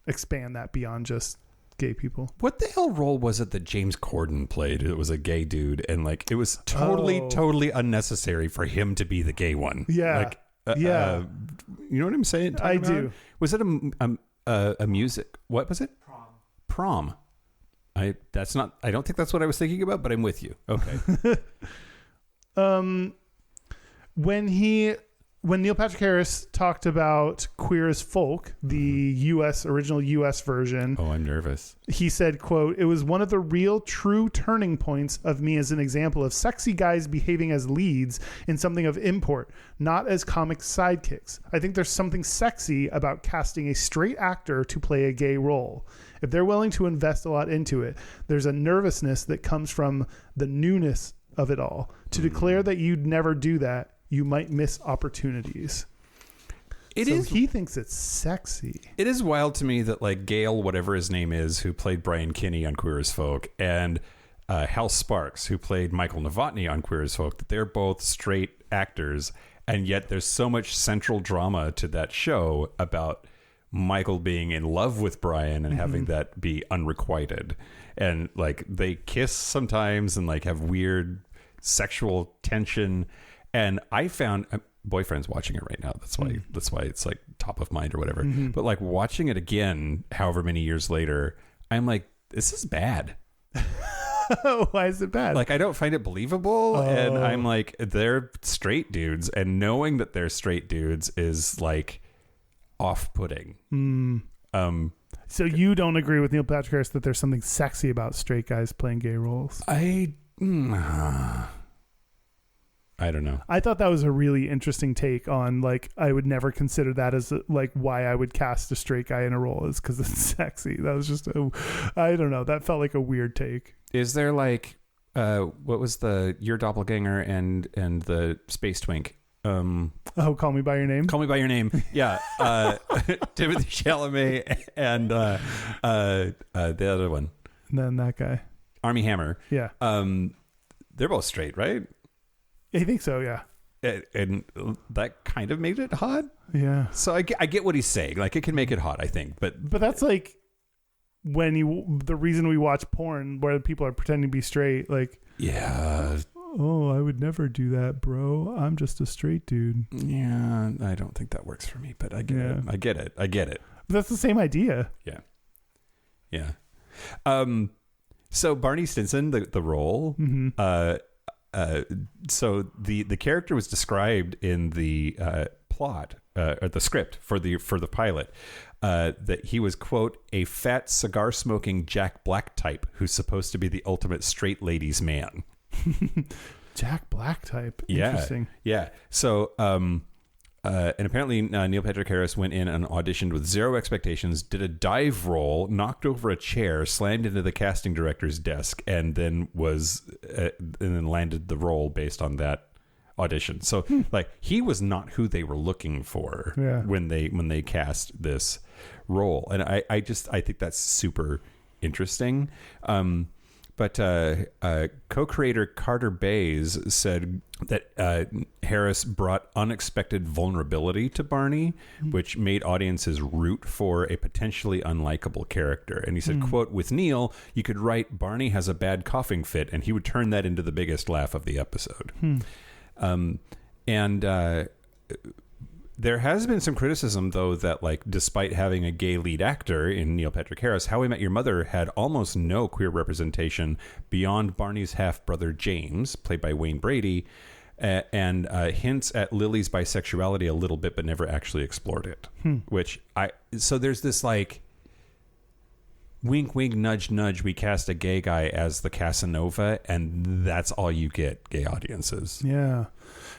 expand that beyond just gay people. What the hell role was it that James Corden played? It was a gay dude, and like it was totally unnecessary for him to be the gay one. Yeah, like yeah. You know what I'm saying? I do. Was it a music? What was it? Prom. I don't think that's what I was thinking about, but I'm with you. Okay. When Neil Patrick Harris talked about Queer as Folk, the original US version. Oh, I'm nervous. He said, quote, "It was one of the real true turning points of me as an example of sexy guys behaving as leads in something of import, not as comic sidekicks. I think there's something sexy about casting a straight actor to play a gay role. If they're willing to invest a lot into it, there's a nervousness that comes from the newness of it all. To declare that you'd never do that, you might miss opportunities." He thinks it's sexy. It is wild to me that like Gale, whatever his name is, who played Brian Kinney on Queer as Folk, and Hal Sparks, who played Michael Novotny on Queer as Folk, that they're both straight actors, and yet there's so much central drama to that show about Michael being in love with Brian and having that be unrequited, and like they kiss sometimes and like have weird sexual tension. And I found boyfriend's watching it right now. That's why it's like top of mind or whatever. Mm-hmm. But like watching it again, however many years later, I'm like, this is bad. Why is it bad? Like, I don't find it believable. And I'm like, they're straight dudes. And knowing that they're straight dudes is like off-putting. So you don't agree with Neil Patrick Harris that there's something sexy about straight guys playing gay roles? I don't know. I thought that was a really interesting take on like, I would never consider that as like why I would cast a straight guy in a role is because it's sexy. That was just I don't know. That felt like a weird take. Is there like, what was your doppelganger and the space twink? Call Me by Your Name. Call Me by Your Name. Yeah. Timothée Chalamet and the other one. And then that guy. Armie Hammer. Yeah. They're both straight, right? I think so, yeah. And that kind of made it hot. Yeah. So I get what he's saying. Like, it can make it hot, I think. But that's like the reason we watch porn where people are pretending to be straight. Like, yeah. Oh, I would never do that, bro. I'm just a straight dude. Yeah, I don't think that works for me, but I get it. I get it. But that's the same idea. Yeah. Yeah. So Barney Stinson, the role, so the character was described in the plot or the script for the pilot that he was, quote, a fat cigar smoking Jack Black type who's supposed to be the ultimate straight ladies man. Jack Black type. Yeah. Interesting. Yeah. So, and apparently Neil Patrick Harris went in and auditioned with zero expectations, did a dive roll, knocked over a chair, slammed into the casting director's desk, and then landed the role based on that audition. So like he was not who they were looking for when they cast this role. And I think that's super interesting. But co-creator Carter Bays said that Harris brought unexpected vulnerability to Barney, which made audiences root for a potentially unlikable character. And he said, quote, with Neil, you could write Barney has a bad coughing fit, and he would turn that into the biggest laugh of the episode. There has been some criticism, though, that like despite having a gay lead actor in Neil Patrick Harris, How I Met Your Mother had almost no queer representation beyond Barney's half-brother James, played by Wayne Brady, and hints at Lily's bisexuality a little bit, but never actually explored it. So there's this like wink, wink, nudge, nudge. We cast a gay guy as the Casanova, and that's all you get, gay audiences.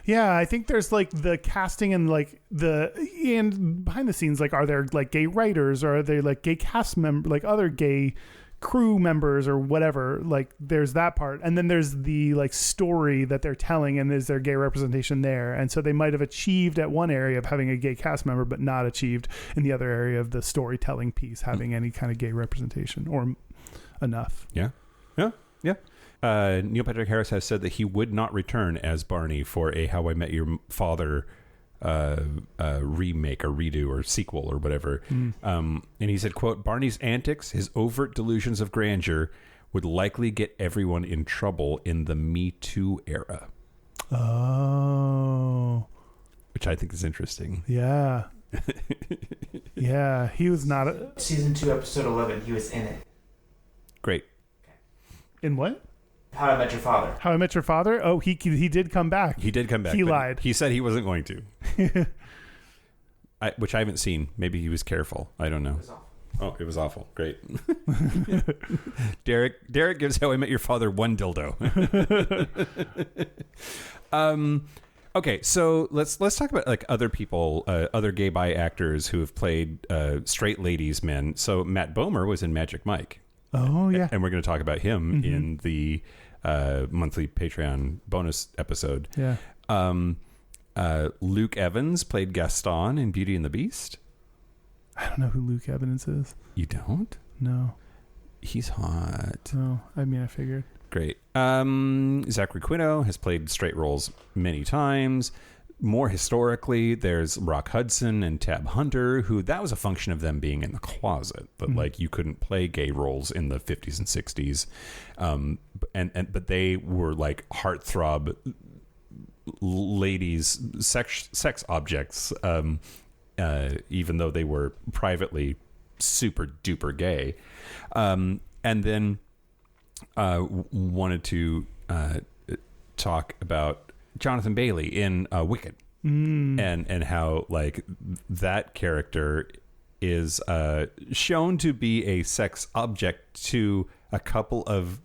Yeah, I think there's like the casting and like and behind the scenes, like, are there like gay writers, or are they like gay cast members, like other gay crew members or whatever? Like there's that part. And then there's the like story that they're telling, and is there gay representation there? And so they might have achieved at one area of having a gay cast member, but not achieved in the other area of the storytelling piece, having any kind of gay representation or enough. Yeah. Neil Patrick Harris has said that he would not return as Barney for a How I Met Your Father remake or redo or sequel or whatever. And he said, quote, Barney's antics, his overt delusions of grandeur would likely get everyone in trouble in the Me Too era. Oh. Which I think is interesting. Yeah. Yeah, he was not... Season 2, episode 11, he was in it. Great. In what? How I Met Your Father. How I Met Your Father? Oh, he did come back. He did come back. He lied. He said he wasn't going to. Which I haven't seen. Maybe he was careful. I don't know. It was awful. Oh, it was awful. Great. Derek gives How I Met Your Father one dildo. Okay, so let's talk about like other people, other gay bi actors who have played straight ladies men. So Matt Bomer was in Magic Mike. Oh yeah, and we're going to talk about him in the monthly Patreon bonus episode. Yeah. Luke Evans played Gaston in Beauty and the Beast. I don't know who Luke Evans is. You don't? No. He's hot. Oh, I mean, I figured. Great. Zachary Quino has played straight roles many times. More historically, there's Rock Hudson and Tab Hunter, who that was a function of them being in the closet. But like you couldn't play gay roles in the 50s and 60s. But they were like heartthrob ladies, sex objects, even though they were privately super duper gay. And then wanted to talk about Jonathan Bailey in Wicked, and how like that character is shown to be a sex object to a couple of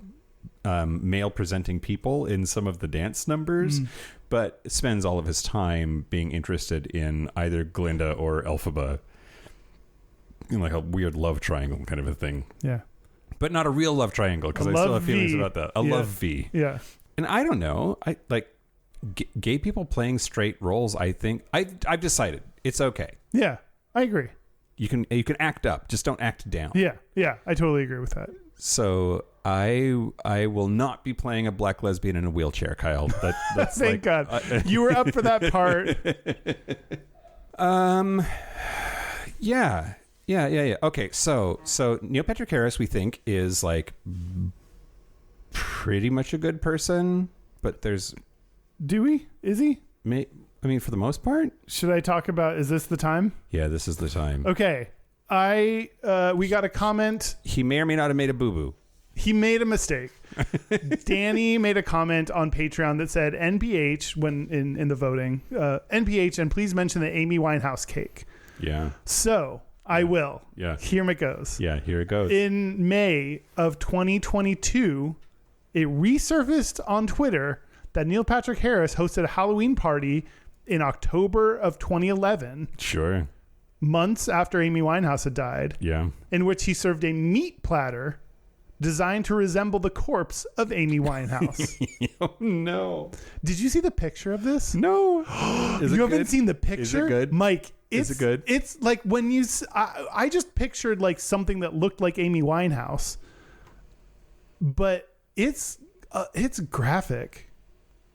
male presenting people in some of the dance numbers, but spends all of his time being interested in either Glinda or Elphaba, in like a weird love triangle kind of a thing. Yeah. But not a real love triangle, because I still have feelings about that. Love V. Yeah. And I don't know. I like gay people playing straight roles. I think I've decided it's okay. Yeah, I agree. You can act up, just don't act down. Yeah. I totally agree with that. So I will not be playing a black lesbian in a wheelchair, Kyle. That's Thank God. You were up for that part. Yeah. Okay, so Neil Patrick Harris, we think, is like pretty much a good person, but there's... Do we? Is he? I mean, for the most part. Should I talk about... Is this the time? Yeah, this is the time. Okay. We got a comment. He may or may not have made a boo-boo. He made a mistake. Danny made a comment on Patreon that said NPH when in the voting. NPH, and please mention the Amy Winehouse cake. Yeah. So... I will. Yeah. Here it goes. Yeah, here it goes. In May of 2022, it resurfaced on Twitter that Neil Patrick Harris hosted a Halloween party in October of 2011. Sure. Months after Amy Winehouse had died. Yeah. In which he served a meat platter designed to resemble the corpse of Amy Winehouse. Oh, no. Did you see the picture of this? No. You haven't seen the picture? Is it good? Mike, is it good? It's like when you... I just pictured like something that looked like Amy Winehouse. But it's graphic.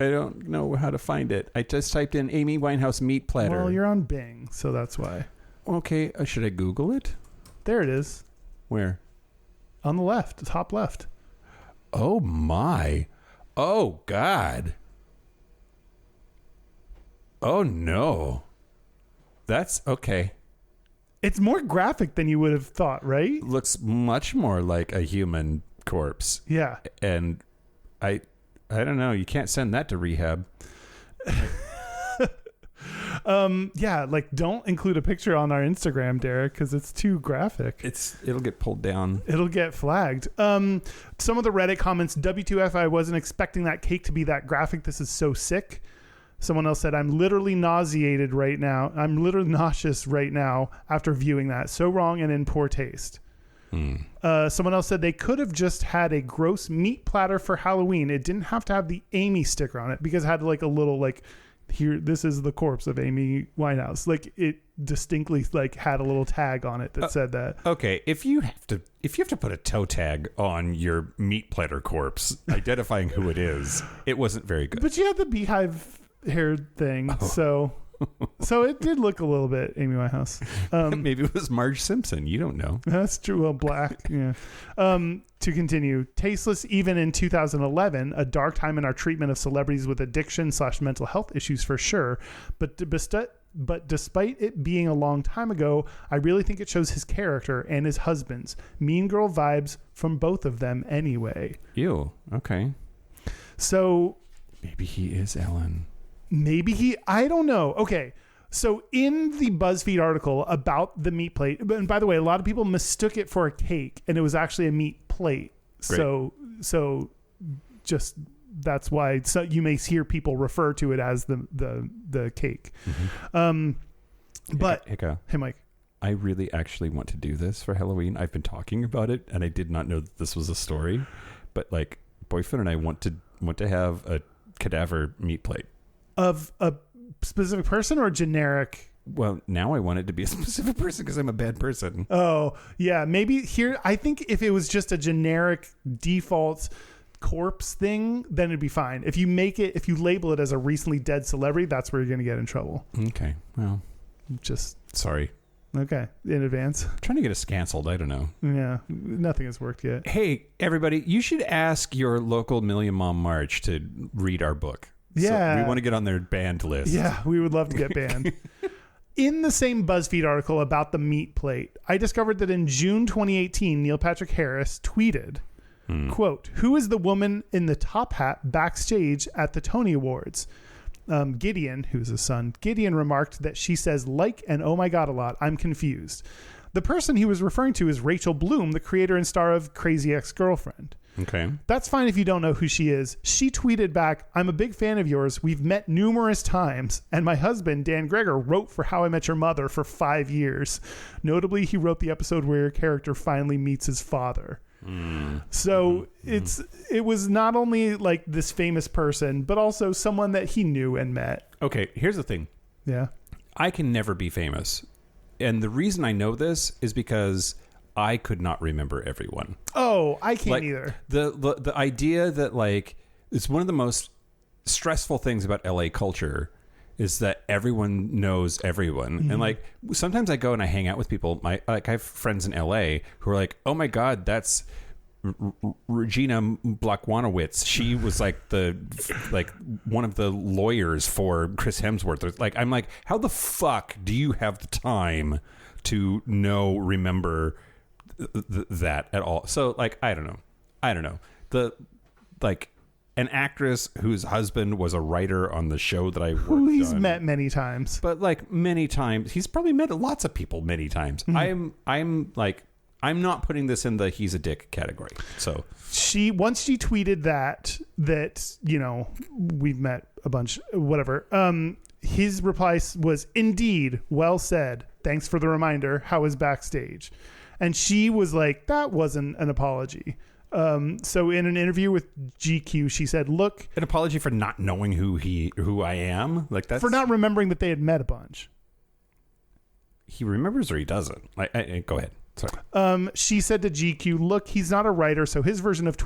I don't know how to find it. I just typed in Amy Winehouse meat platter. Well, you're on Bing, so that's why. Okay, should I Google it? There it is. Where? On the left, the top left. Oh, my. Oh, God. Oh, no. That's okay. It's more graphic than you would have thought, right? Looks much more like a human corpse. Yeah. And I don't know. You can't send that to rehab. Yeah, like don't include a picture on our Instagram, Derek, because it's too graphic. It'll get pulled down. It'll get flagged. Some of the Reddit comments, W2F, I wasn't expecting that cake to be that graphic. This is so sick. Someone else said, I'm literally nauseated right now. I'm literally nauseous right now after viewing that. So wrong and in poor taste. Someone else said they could have just had a gross meat platter for Halloween. It didn't have to have the Amy sticker on it because it had like a little like, here, this is the corpse of Amy Winehouse. Like it distinctly like had a little tag on it that said that. Okay, if you have to put a toe tag on your meat platter corpse identifying who it is, it wasn't very good. But you had the beehive hair thing, so it did look a little bit Amy Winehouse. Maybe it was Marge Simpson. You don't know. That's true. Well, black. Yeah. To continue, tasteless even in 2011, a dark time in our treatment of celebrities with addiction / mental health issues for sure. But despite it being a long time ago, I really think it shows his character and his husband's mean girl vibes from both of them anyway. Ew. Okay. So maybe he is Ellen. I don't know. Okay. So in the BuzzFeed article about the meat plate, and by the way, a lot of people mistook it for a cake and it was actually a meat plate. Great. So just that's why you may hear people refer to it as the cake. Mm-hmm. But Hicka, hey, Mike, I really actually want to do this for Halloween. I've been talking about it and I did not know that this was a story, but like boyfriend and I want to have a cadaver meat plate. Of a specific person or generic? Well, now I want it to be a specific person because I'm a bad person. Oh, yeah. Maybe here, I think if it was just a generic default corpse thing, then it'd be fine. If you label it as a recently dead celebrity, that's where you're going to get in trouble. Okay. Well, just sorry. Okay. In advance. I'm trying to get us canceled. I don't know. Yeah. Nothing has worked yet. Hey, everybody, you should ask your local Million Mom March to read our book. Yeah. So we want to get on their banned list. Yeah, we would love to get banned. In the same BuzzFeed article about the meat plate, I discovered that in June 2018, Neil Patrick Harris tweeted, quote, "Who is the woman in the top hat backstage at the Tony Awards?" Gideon, who's his son, Gideon remarked that she says like and oh my God a lot. I'm confused. The person he was referring to is Rachel Bloom, the creator and star of Crazy Ex-Girlfriend. Okay. That's fine if you don't know who she is. She tweeted back, "I'm a big fan of yours. We've met numerous times. And my husband, Dan Greger, wrote for How I Met Your Mother for 5 years. Notably, he wrote the episode where your character finally meets his father." So it was not only like this famous person, but also someone that he knew and met. Okay, here's the thing. Yeah. I can never be famous. And the reason I know this is because I could not remember everyone. Oh, I can't like, either. The idea that like it's one of the most stressful things about LA culture is that everyone knows everyone. Mm-hmm. And like sometimes I go and I hang out with people. I have friends in LA who are like, "Oh my God, that's Regina Blakwanowicz. She was like one of the lawyers for Chris Hemsworth." Like I'm like, how the fuck do you have the time to remember that at all? So like I don't know. The like an actress whose husband was a writer on the show that I worked on. Who he's met many times. But like many times, he's probably met lots of people many times. Mm-hmm. I'm like I'm not putting this in the he's a dick category. So once she tweeted that we've met a bunch, whatever. His reply was, "Indeed, well said. Thanks for the reminder. How is backstage?" And she was like, "That wasn't an apology." So in an interview with GQ, she said, "Look, an apology for not knowing who I am, like that's for not remembering that they had met a bunch." He remembers or he doesn't. Go ahead. Sorry. She said to GQ, "Look, he's not a writer, so his version of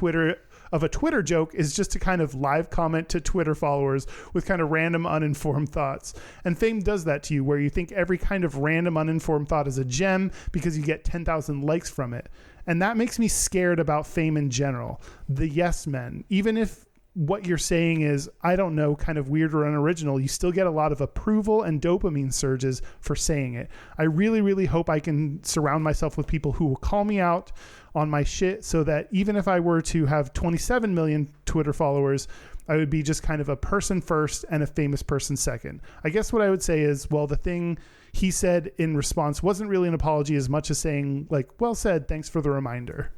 a Twitter joke is just to kind of live comment to Twitter followers with kind of random uninformed thoughts. And fame does that to you, where you think every kind of random uninformed thought is a gem because you get 10,000 likes from it. And that makes me scared about fame in general. The yes men, even if what you're saying is, I don't know, kind of weird or unoriginal, you still get a lot of approval and dopamine surges for saying it. I really, really hope I can surround myself with people who will call me out on my shit, so that even if I were to have 27 million Twitter followers, I would be just kind of a person first and a famous person second. I guess what I would say is, well, the thing he said in response wasn't really an apology as much as saying, like, well said, thanks for the reminder.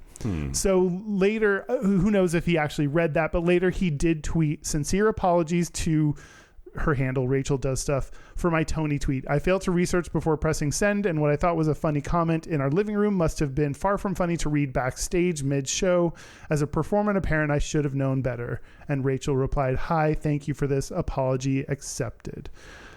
So later, who knows if he actually read that, but later he did tweet sincere apologies to her handle, Rachel Does Stuff, for my Tony tweet. I failed to research before pressing send, and what I thought was a funny comment in our living room must have been far from funny to read backstage mid-show. As a performer and a parent, I should have known better. And Rachel replied, "Hi, thank you for this. Apology accepted."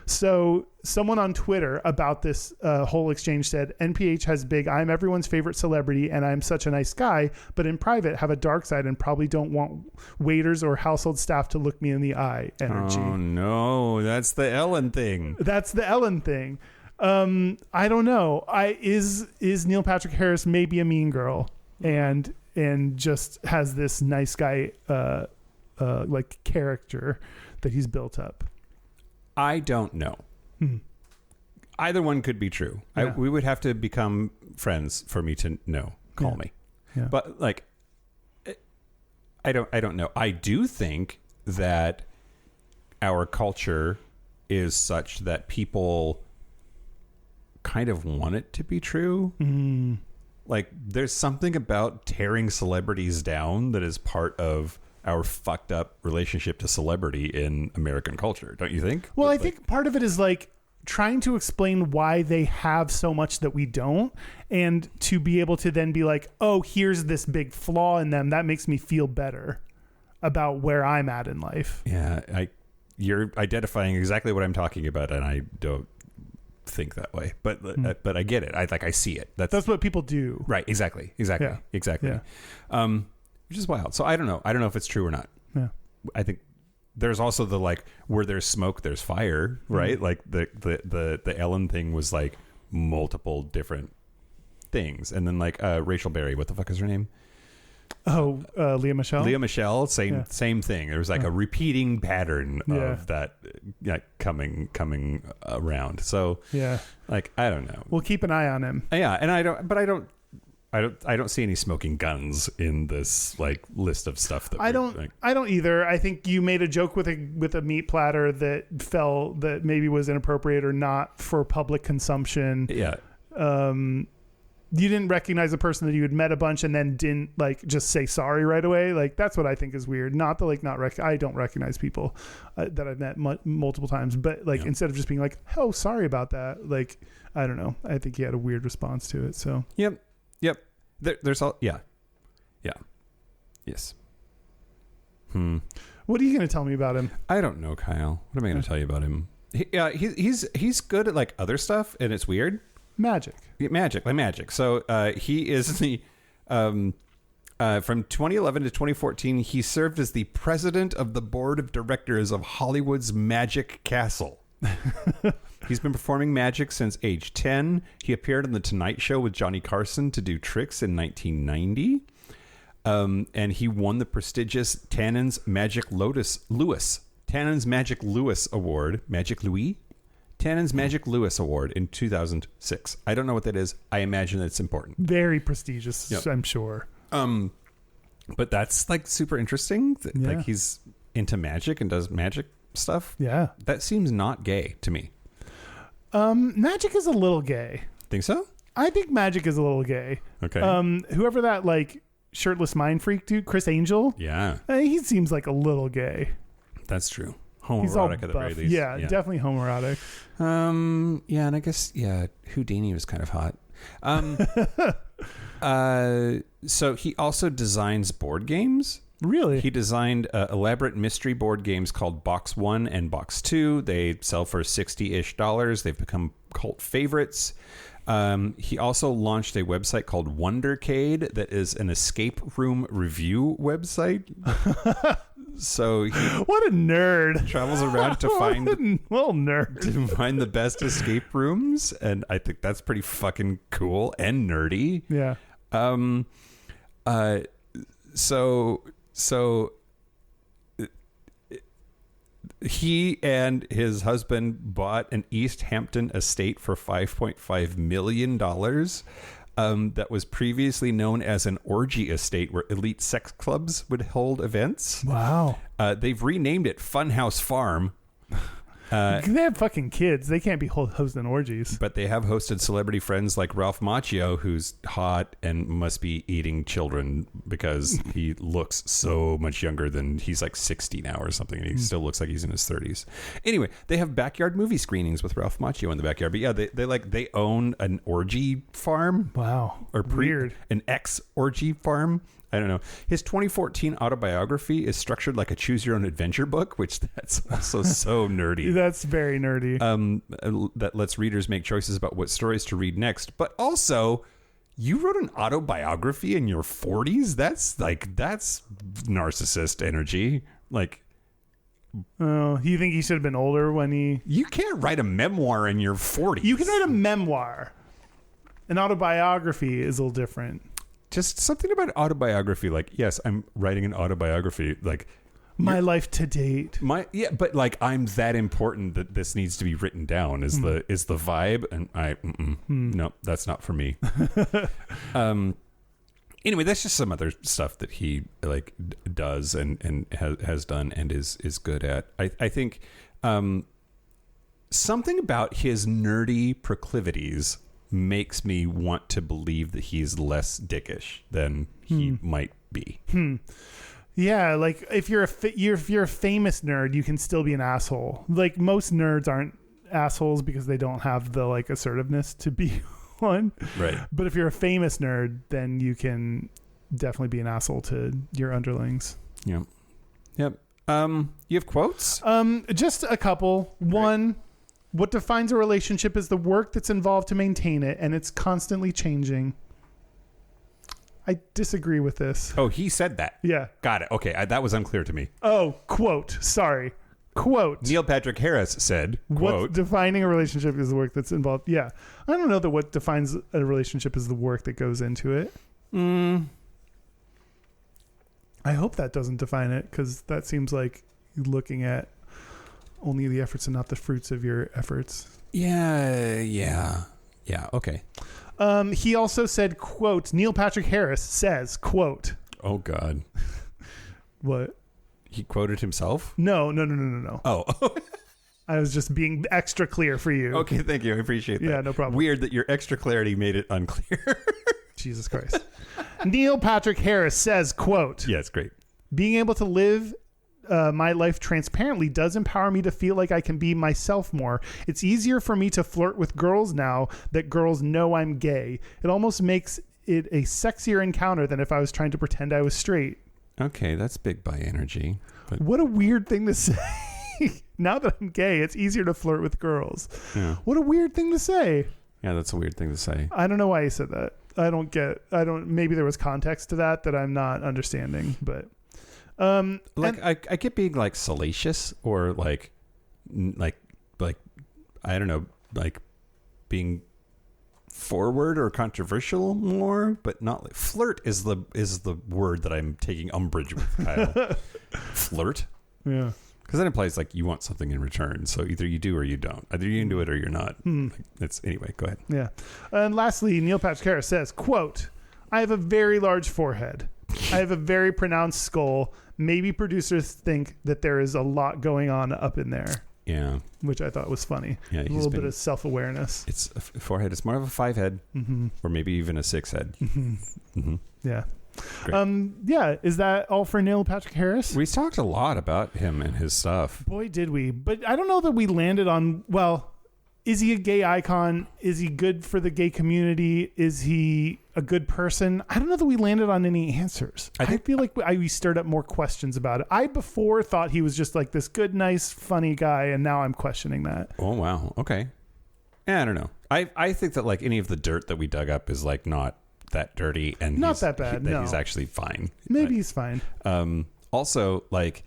So someone on Twitter about this whole exchange said, "NPH has big, I'm everyone's favorite celebrity and I'm such a nice guy, but in private have a dark side and probably don't want waiters or household staff to look me in the eye" energy. Oh no, that's the Ellen thing. That's the Ellen thing. I don't know. Is Neil Patrick Harris maybe a mean girl and just has this nice guy like character that he's built up? I don't know. Either one could be true. Yeah. We would have to become friends for me to know. Call me. Yeah. But like, I don't know. I do think that our culture is such that people kind of want it to be true. Like, there's something about tearing celebrities down that is part of our fucked up relationship to celebrity in American culture, don't you think? Well, I think part of it is like trying to explain why they have so much that we don't, and to be able to then be like, oh, here's this big flaw in them that makes me feel better about where I'm at in life. Yeah, you're identifying exactly what I'm talking about, and I don't think that way, but I get it. I see it. That's what people do. Right. Exactly. Yeah. Which is wild. So I don't know if it's true or not. Yeah. I think there's also the, like, where there's smoke, there's fire, right? Like the Ellen thing was like multiple different things. And then like Rachel Berry, what the fuck is her name? Oh, Leah Michele? Leah Michele, same thing. There was like a repeating pattern of that coming around. So yeah, like, I don't know. We'll keep an eye on him. Yeah, and I don't see any smoking guns in this like list of stuff that I don't either. I think you made a joke with a meat platter that maybe was inappropriate or not for public consumption. Yeah. You didn't recognize a person that you had met a bunch and then didn't like just say sorry right away. Like, that's what I think is weird. Not the I don't recognize people that I've met multiple times, but like instead of just being like, oh, sorry about that. Like, I don't know. I think he had a weird response to it. So Yep. There's all. Yeah. Yes. What are you going to tell me about him? I don't know, Kyle. What am I going to tell you about him? He's good at like other stuff, and it's weird. Magic. So he is the from 2011 to 2014. He served as the president of the board of directors of Hollywood's Magic Castle. He's been performing magic since age 10. He appeared on The Tonight Show with Johnny Carson to do tricks in 1990. And he won the prestigious Tannen's Magic Lewis Award. Tannen's Magic Lewis Award in 2006. I don't know what that is. I imagine it's important. Very prestigious, yep. I'm sure. But that's like super interesting. Yeah. Like, he's into magic and does magic stuff. Yeah. That seems not gay to me. Magic is a little gay. Think so? I think Magic is a little gay. Okay. Whoever that like shirtless mind freak dude, Chris Angel. Yeah. He seems like a little gay. That's true. He's all Homoerotic at the buff. very least. Yeah, definitely homoerotic. Yeah, and I guess Houdini was kind of hot. So he also designs board games. Really? He designed elaborate mystery board games called Box 1 and Box 2. They sell for $60-ish. They've become cult favorites. He also launched a website called Wondercade that is an escape room review website. So what a nerd. Travels around to find little nerd. to find the best escape rooms, and I think that's pretty fucking cool and nerdy. Yeah. So he and his husband bought an East Hampton estate for $5.5 million that was previously known as an orgy estate where elite sex clubs would hold events. Wow. They've renamed it Funhouse Farm. They have fucking kids. They can't be hosting orgies. But they have hosted celebrity friends like Ralph Macchio, who's hot and must be eating children because he looks so much younger than he's like 60 now or something. And he still looks like he's in his 30s. Anyway, they have backyard movie screenings with Ralph Macchio in the backyard. But yeah, they own an orgy farm. Wow. Or weird. An ex-orgy farm. I don't know. His 2014 autobiography is structured like a choose-your-own-adventure book, which that's also so nerdy. That's very nerdy. That lets readers make choices about what stories to read next. But also, you wrote an autobiography in your 40s? That's narcissist energy. Like, oh, you think he should have been older when he... You can't write a memoir in your 40s. You can write a memoir. An autobiography is a little different. Just something about autobiography, like, yes, I'm writing an autobiography, like my life to date. But like, I'm that important that this needs to be written down is the vibe, and no, that's not for me. Anyway, that's just some other stuff that he like does and has done and is good at. I think something about his nerdy proclivities makes me want to believe that he's less dickish than he might be. Yeah, like if you're a famous nerd, you can still be an asshole. Like most nerds aren't assholes because they don't have the like assertiveness to be one. Right. But if you're a famous nerd, then you can definitely be an asshole to your underlings. Yep. You have quotes? Just a couple. One, what defines a relationship is the work that's involved to maintain it, and it's constantly changing. I disagree with this. Oh, he said that. Yeah. Got it. Okay, that was unclear to me. Oh, quote. Sorry. Quote. Neil Patrick Harris said, quote, what defining a relationship is the work that's involved. Yeah. I don't know that what defines a relationship is the work that goes into it. I hope that doesn't define it, because that seems like looking at only the efforts and not the fruits of your efforts. Yeah. Okay. He also said, quote, Neil Patrick Harris says, quote. Oh, God. What? He quoted himself? No. Oh. I was just being extra clear for you. Okay, thank you. I appreciate that. Yeah, no problem. Weird that your extra clarity made it unclear. Jesus Christ. Neil Patrick Harris says, quote. Yeah, it's great. Being able to live my life transparently does empower me to feel like I can be myself more. It's easier for me to flirt with girls now that girls know I'm gay. It almost makes it a sexier encounter than if I was trying to pretend I was straight. Okay, that's big bi energy. But what a weird thing to say. Now that I'm gay, it's easier to flirt with girls. Yeah. What a weird thing to say. Yeah, that's a weird thing to say. I don't know why he said that. Maybe there was context to that I'm not understanding, but I get being like salacious or like I don't know, like being forward or controversial more, but not like flirt is the word that I'm taking umbrage with, Kyle. Flirt. Yeah. Because that implies like you want something in return. So either you do or you don't. Either you can do it or you're not. Anyway, go ahead. Yeah. And lastly, Neil Patrick Harris says, quote, I have a very large forehead. I have a very pronounced skull. Maybe producers think that there is a lot going on up in there. Yeah. Which I thought was funny. Yeah, a little bit of self-awareness. It's a forehead. It's more of a 5 head, or maybe even a 6 head. Yeah. Great. Yeah. Is that all for Neil Patrick Harris? We talked a lot about him and his stuff. Boy, did we. But I don't know that we landed on, well, is he a gay icon? Is he good for the gay community? Is he a good person? I don't know that we landed on any answers. I feel like we stirred up more questions about it. I before thought he was just like this good, nice, funny guy, and now I'm questioning that. Oh, wow. Okay. Yeah, I don't know. I think that like any of the dirt that we dug up is like not that dirty and not that bad. That no. he's actually fine. Maybe he's fine. Also, like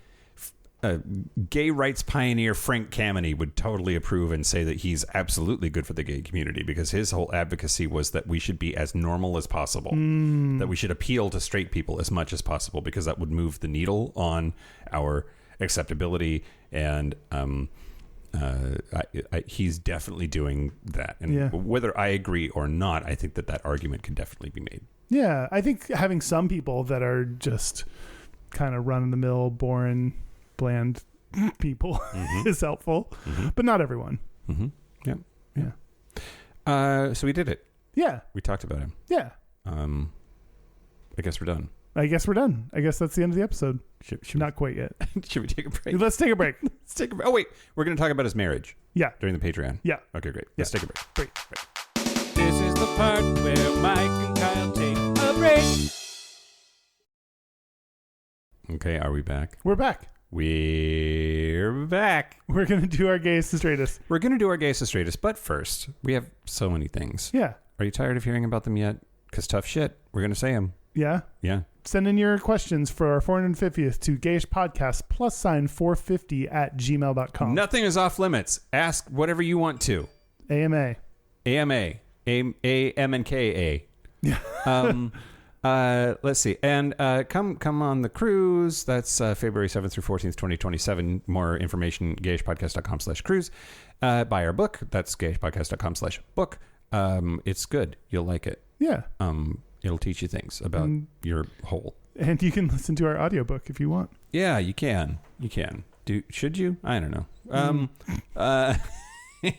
gay rights pioneer Frank Kameny would totally approve and say that he's absolutely good for the gay community, because his whole advocacy was that we should be as normal as possible, that we should appeal to straight people as much as possible, because that would move the needle on our acceptability. And he's definitely doing that. And whether I agree or not, I think that argument can definitely be made. Yeah, I think having some people that are just kind of run-of-the-mill, boring, bland people is helpful, but not everyone. Yeah. So we did it. Yeah. We talked about him. Yeah. I guess we're done. I guess that's the end of the episode. Should not quite yet. Should we take a break? Let's take a break. Oh, wait. We're going to talk about his marriage. Yeah. During the Patreon. Yeah. Okay, great. Let's take a break. Break. This is the part where Mike and Kyle take a break. Okay, are we back? We're back. We're back. We're going to do our Gayest and Straightest. We're going to do our Gayest and Straightest, but first, we have so many things. Yeah. Are you tired of hearing about them yet? Because tough shit. We're going to say them. Yeah. Yeah. Send in your questions for our 450th to Gayish Podcast +450@gmail.com. Nothing is off limits. Ask whatever you want to. AMA. AMNKA. Yeah. Let's see. And come on the cruise. That's February 7th through 14th, 2027. More information, gayishpodcast.com/cruise. Buy our book. That's gayishpodcast.com/book. It's good. You'll like it. Yeah. It'll teach you things about your whole. And you can listen to our audiobook if you want. Yeah, you can. You can. Should you? I don't know.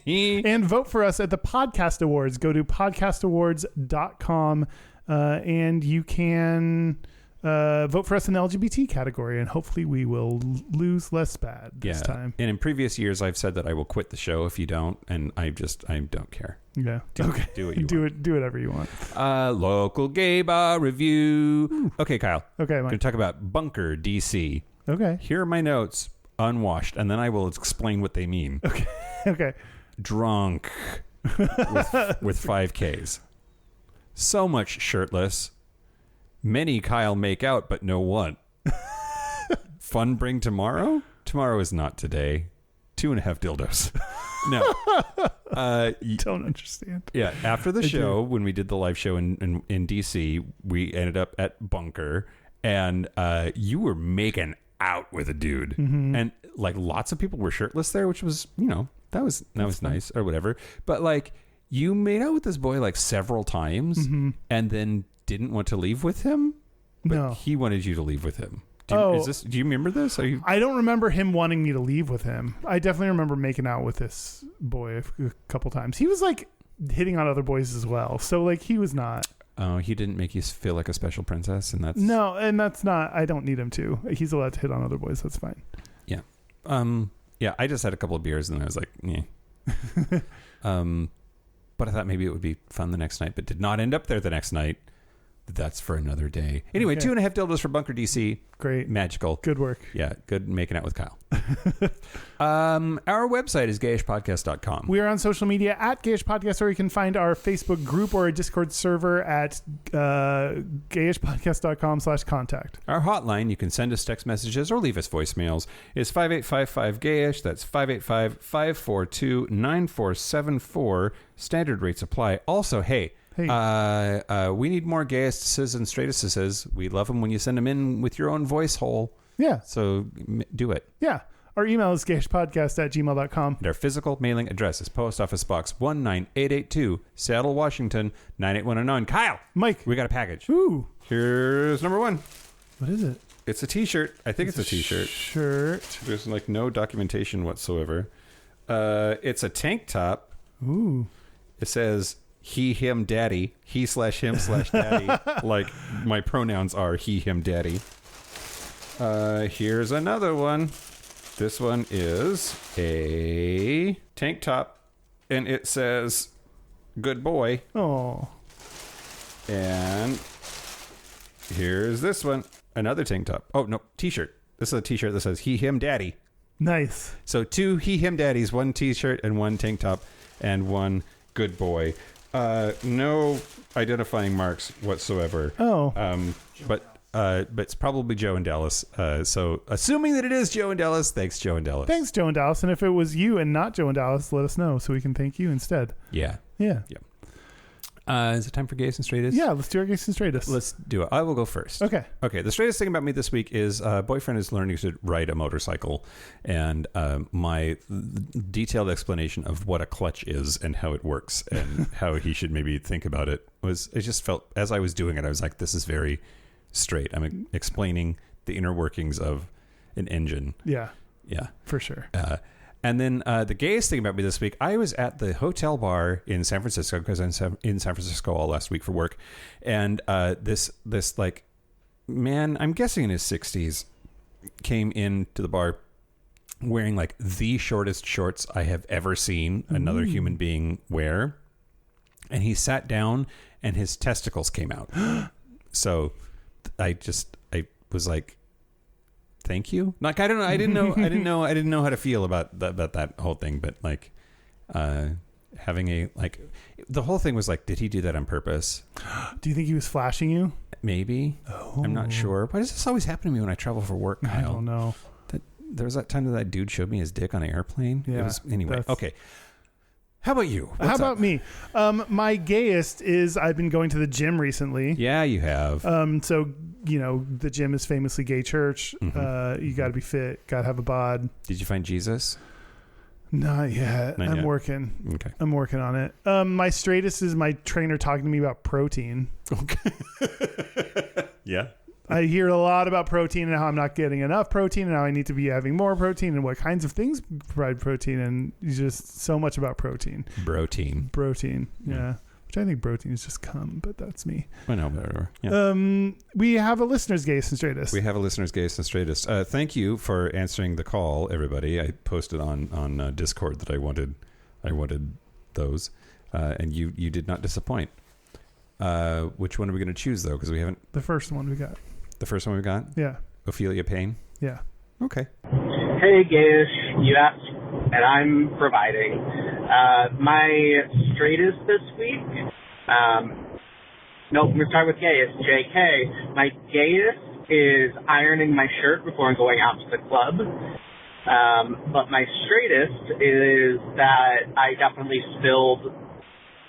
And vote for us at the Podcast Awards. Go to podcastawards.com and you can vote for us in the LGBT category, and hopefully we will lose less bad this time. And in previous years, I've said that I will quit the show if you don't, and I don't care. Yeah. Do what you want. Do whatever you want. Local gay bar review. Ooh. Okay, Kyle. Okay, I'm going to talk about Bunker, DC. Okay. Here are my notes, unwashed, and then I will explain what they mean. Okay. Okay. Drunk with 5 Ks. So much shirtless. Many Kyle make out, but no one. Fun bring tomorrow? Tomorrow is not today. 2.5 dildos. No. Don't understand. Yeah. After the show, when we did the live show in DC, we ended up at Bunker, and you were making out with a dude. And like lots of people were shirtless there, which was, that was nice or whatever. But like you made out with this boy like several times and then didn't want to leave with him, but he wanted you to leave with him. Do you remember this? I don't remember him wanting me to leave with him. I definitely remember making out with this boy a couple times. He was like hitting on other boys as well. So like he was not. Oh, he didn't make you feel like a special princess, and that's no, and that's not. I don't need him to. He's allowed to hit on other boys. That's fine. Yeah. Yeah. I just had a couple of beers and I was like, yeah. But I thought maybe it would be fun the next night, but did not end up there the next night. That's for another day. Anyway, 2.5 dildos for Bunker DC. Great. Magical. Good work. Yeah, good making out with Kyle. Our website is gayishpodcast.com. We are on social media at Gayish Podcast, or you can find our Facebook group or a Discord server at gayishpodcast.com/contact. Our hotline, you can send us text messages or leave us voicemails, is 5855-GAYISH. That's 585-542-9474. Standard rates apply. Also, hey, we need more Gayest's and Straightest's. We love them when you send them in with your own voice hole. Yeah. So do it. Yeah. Our email is gayishpodcast@gmail.com. And our physical mailing address is Post Office Box 19882, Seattle, Washington, 98109. Kyle! Mike! We got a package. Ooh. Here's number 1. What is it? It's a t-shirt. I think it's a t-shirt. Shirt. There's like no documentation whatsoever. It's a tank top. Ooh. It says he, him, daddy. He/him/daddy. Like my pronouns are he, him, daddy. Here's another one. This one is a tank top, and it says good boy. Oh. And here's this one. Another tank top. Oh, no, t-shirt. This is a t-shirt that says he, him, daddy. Nice. So 2 he, him, daddies, 1 t-shirt and 1 tank top and 1 good boy. No identifying marks whatsoever. Oh. But it's probably Joe in Dallas. So assuming that it is Joe in Dallas, thanks, Joe in Dallas. Thanks, Joe in Dallas. And if it was you and not Joe in Dallas, let us know so we can thank you instead. Yeah. Yeah. Is it time for Gayest and Straightest? Yeah, let's do our Gayest and Straightest. Let's do it. I will go first. Okay. The straightest thing about me this week is boyfriend is learning to ride a motorcycle, and my detailed explanation of what a clutch is and how it works and how he should maybe think about it it just felt, as I was doing it, I was like, this is very straight. I'm explaining the inner workings of an engine. Yeah. Yeah. For sure. And then the gayest thing about me this week, I was at the hotel bar in San Francisco because I'm in San Francisco all last week for work. And this like man, I'm guessing in his 60s, came into the bar wearing like the shortest shorts I have ever seen another human being wear. And he sat down and his testicles came out. So I was like, thank you. Like, I don't know. I didn't know how to feel about that whole thing. But like, having the whole thing was like, did he do that on purpose? Do you think he was flashing you? Maybe. Oh. I'm not sure. Why does this always happen to me when I travel for work, Kyle? I don't know. There was that time that dude showed me his dick on an airplane. Yeah. Anyway. Okay. How about you? How about me? My gayest is I've been going to the gym recently. Yeah, you have. So, the gym is famously gay church. Mm-hmm. You got to be fit, got to have a bod. Did you find Jesus? Not yet. I'm working. Okay. I'm working on it. My straightest is my trainer talking to me about protein. Okay. Yeah. I hear a lot about protein and how I'm not getting enough protein and how I need to be having more protein and what kinds of things provide protein, and just so much about protein. Protein. Yeah. Which I think protein is just cum, but that's me. I know, whatever. Yeah. We have a listener's Gayest and Straightest. We have a listener's Gayest and Straightest. Thank you for answering the call, everybody. I posted on Discord that I wanted those, and you did not disappoint. Which one are we going to choose though? Because we haven't. The first one we got. The first one we got? Yeah. Ophelia Payne? Yeah. Okay. Hey, Gayish. You asked, and I'm providing. My straightest this week, nope, we're starting with Gayest, JK. My Gayest is ironing my shirt before I'm going out to the club. But my straightest is that I definitely spilled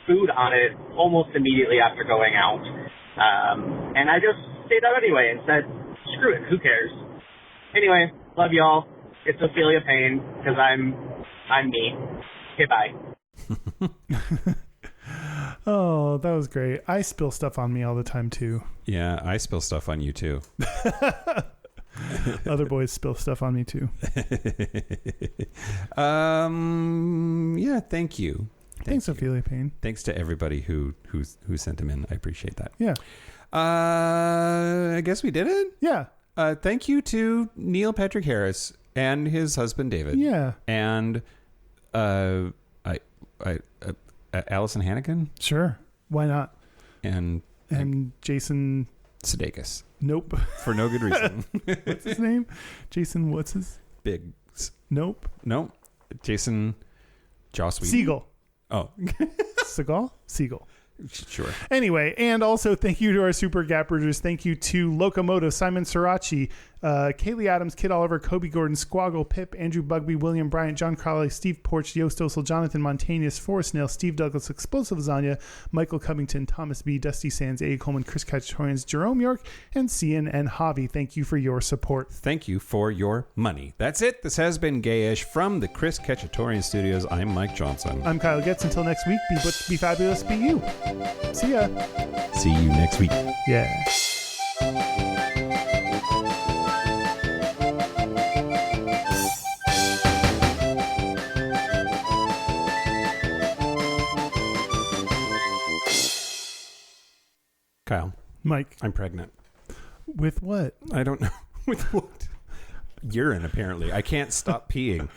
food on it almost immediately after going out. And I just stayed out anyway and said, screw it, who cares? Anyway, love y'all. It's Ophelia Payne, because I'm me. Okay, bye. Oh, that was great. I spill stuff on me all the time too. Yeah, I spill stuff on you too. Other boys spill stuff on me too. Yeah, thank you. Thanks, Ophelia Payne. Thanks to everybody who sent them in. I appreciate that. Yeah. I guess we did it. Yeah. Thank you to Neil Patrick Harris and his husband David. Yeah. And Allison Hannigan. Sure. Why not? And Jason Sudeikis. Nope. For no good reason. What's his name? Jason. What's his? Biggs. Nope. Jason. Joss Whedon. Siegel. Oh. Seagal? Siegel. Sure. Anyway, and also thank you to our super gappers. Thank you to Locomotive, Simon Srirachi, Kaylee Adams, Kid Oliver, Kobe Gordon, Squaggle, Pip, Andrew Bugby, William Bryant, John Crowley, Steve Porch, Yost Osel, Jonathan Montanius, Forrest Nail, Steve Douglas, Explosive Lasagna, Michael Covington, Thomas B, Dusty Sands, A. Coleman, Chris Catchtorians, Jerome York, and Cian and Javi. Thank you for your support. Thank you for your money. That's it. This has been Gayish from the Chris Catchatorian Studios. I'm Mike Johnson. I'm Kyle Getz. Until next week, be fabulous, be you. See ya. See you next week. Yeah. Kyle. Mike. I'm pregnant. With what? I don't know. With what? Urine, apparently. I can't stop peeing.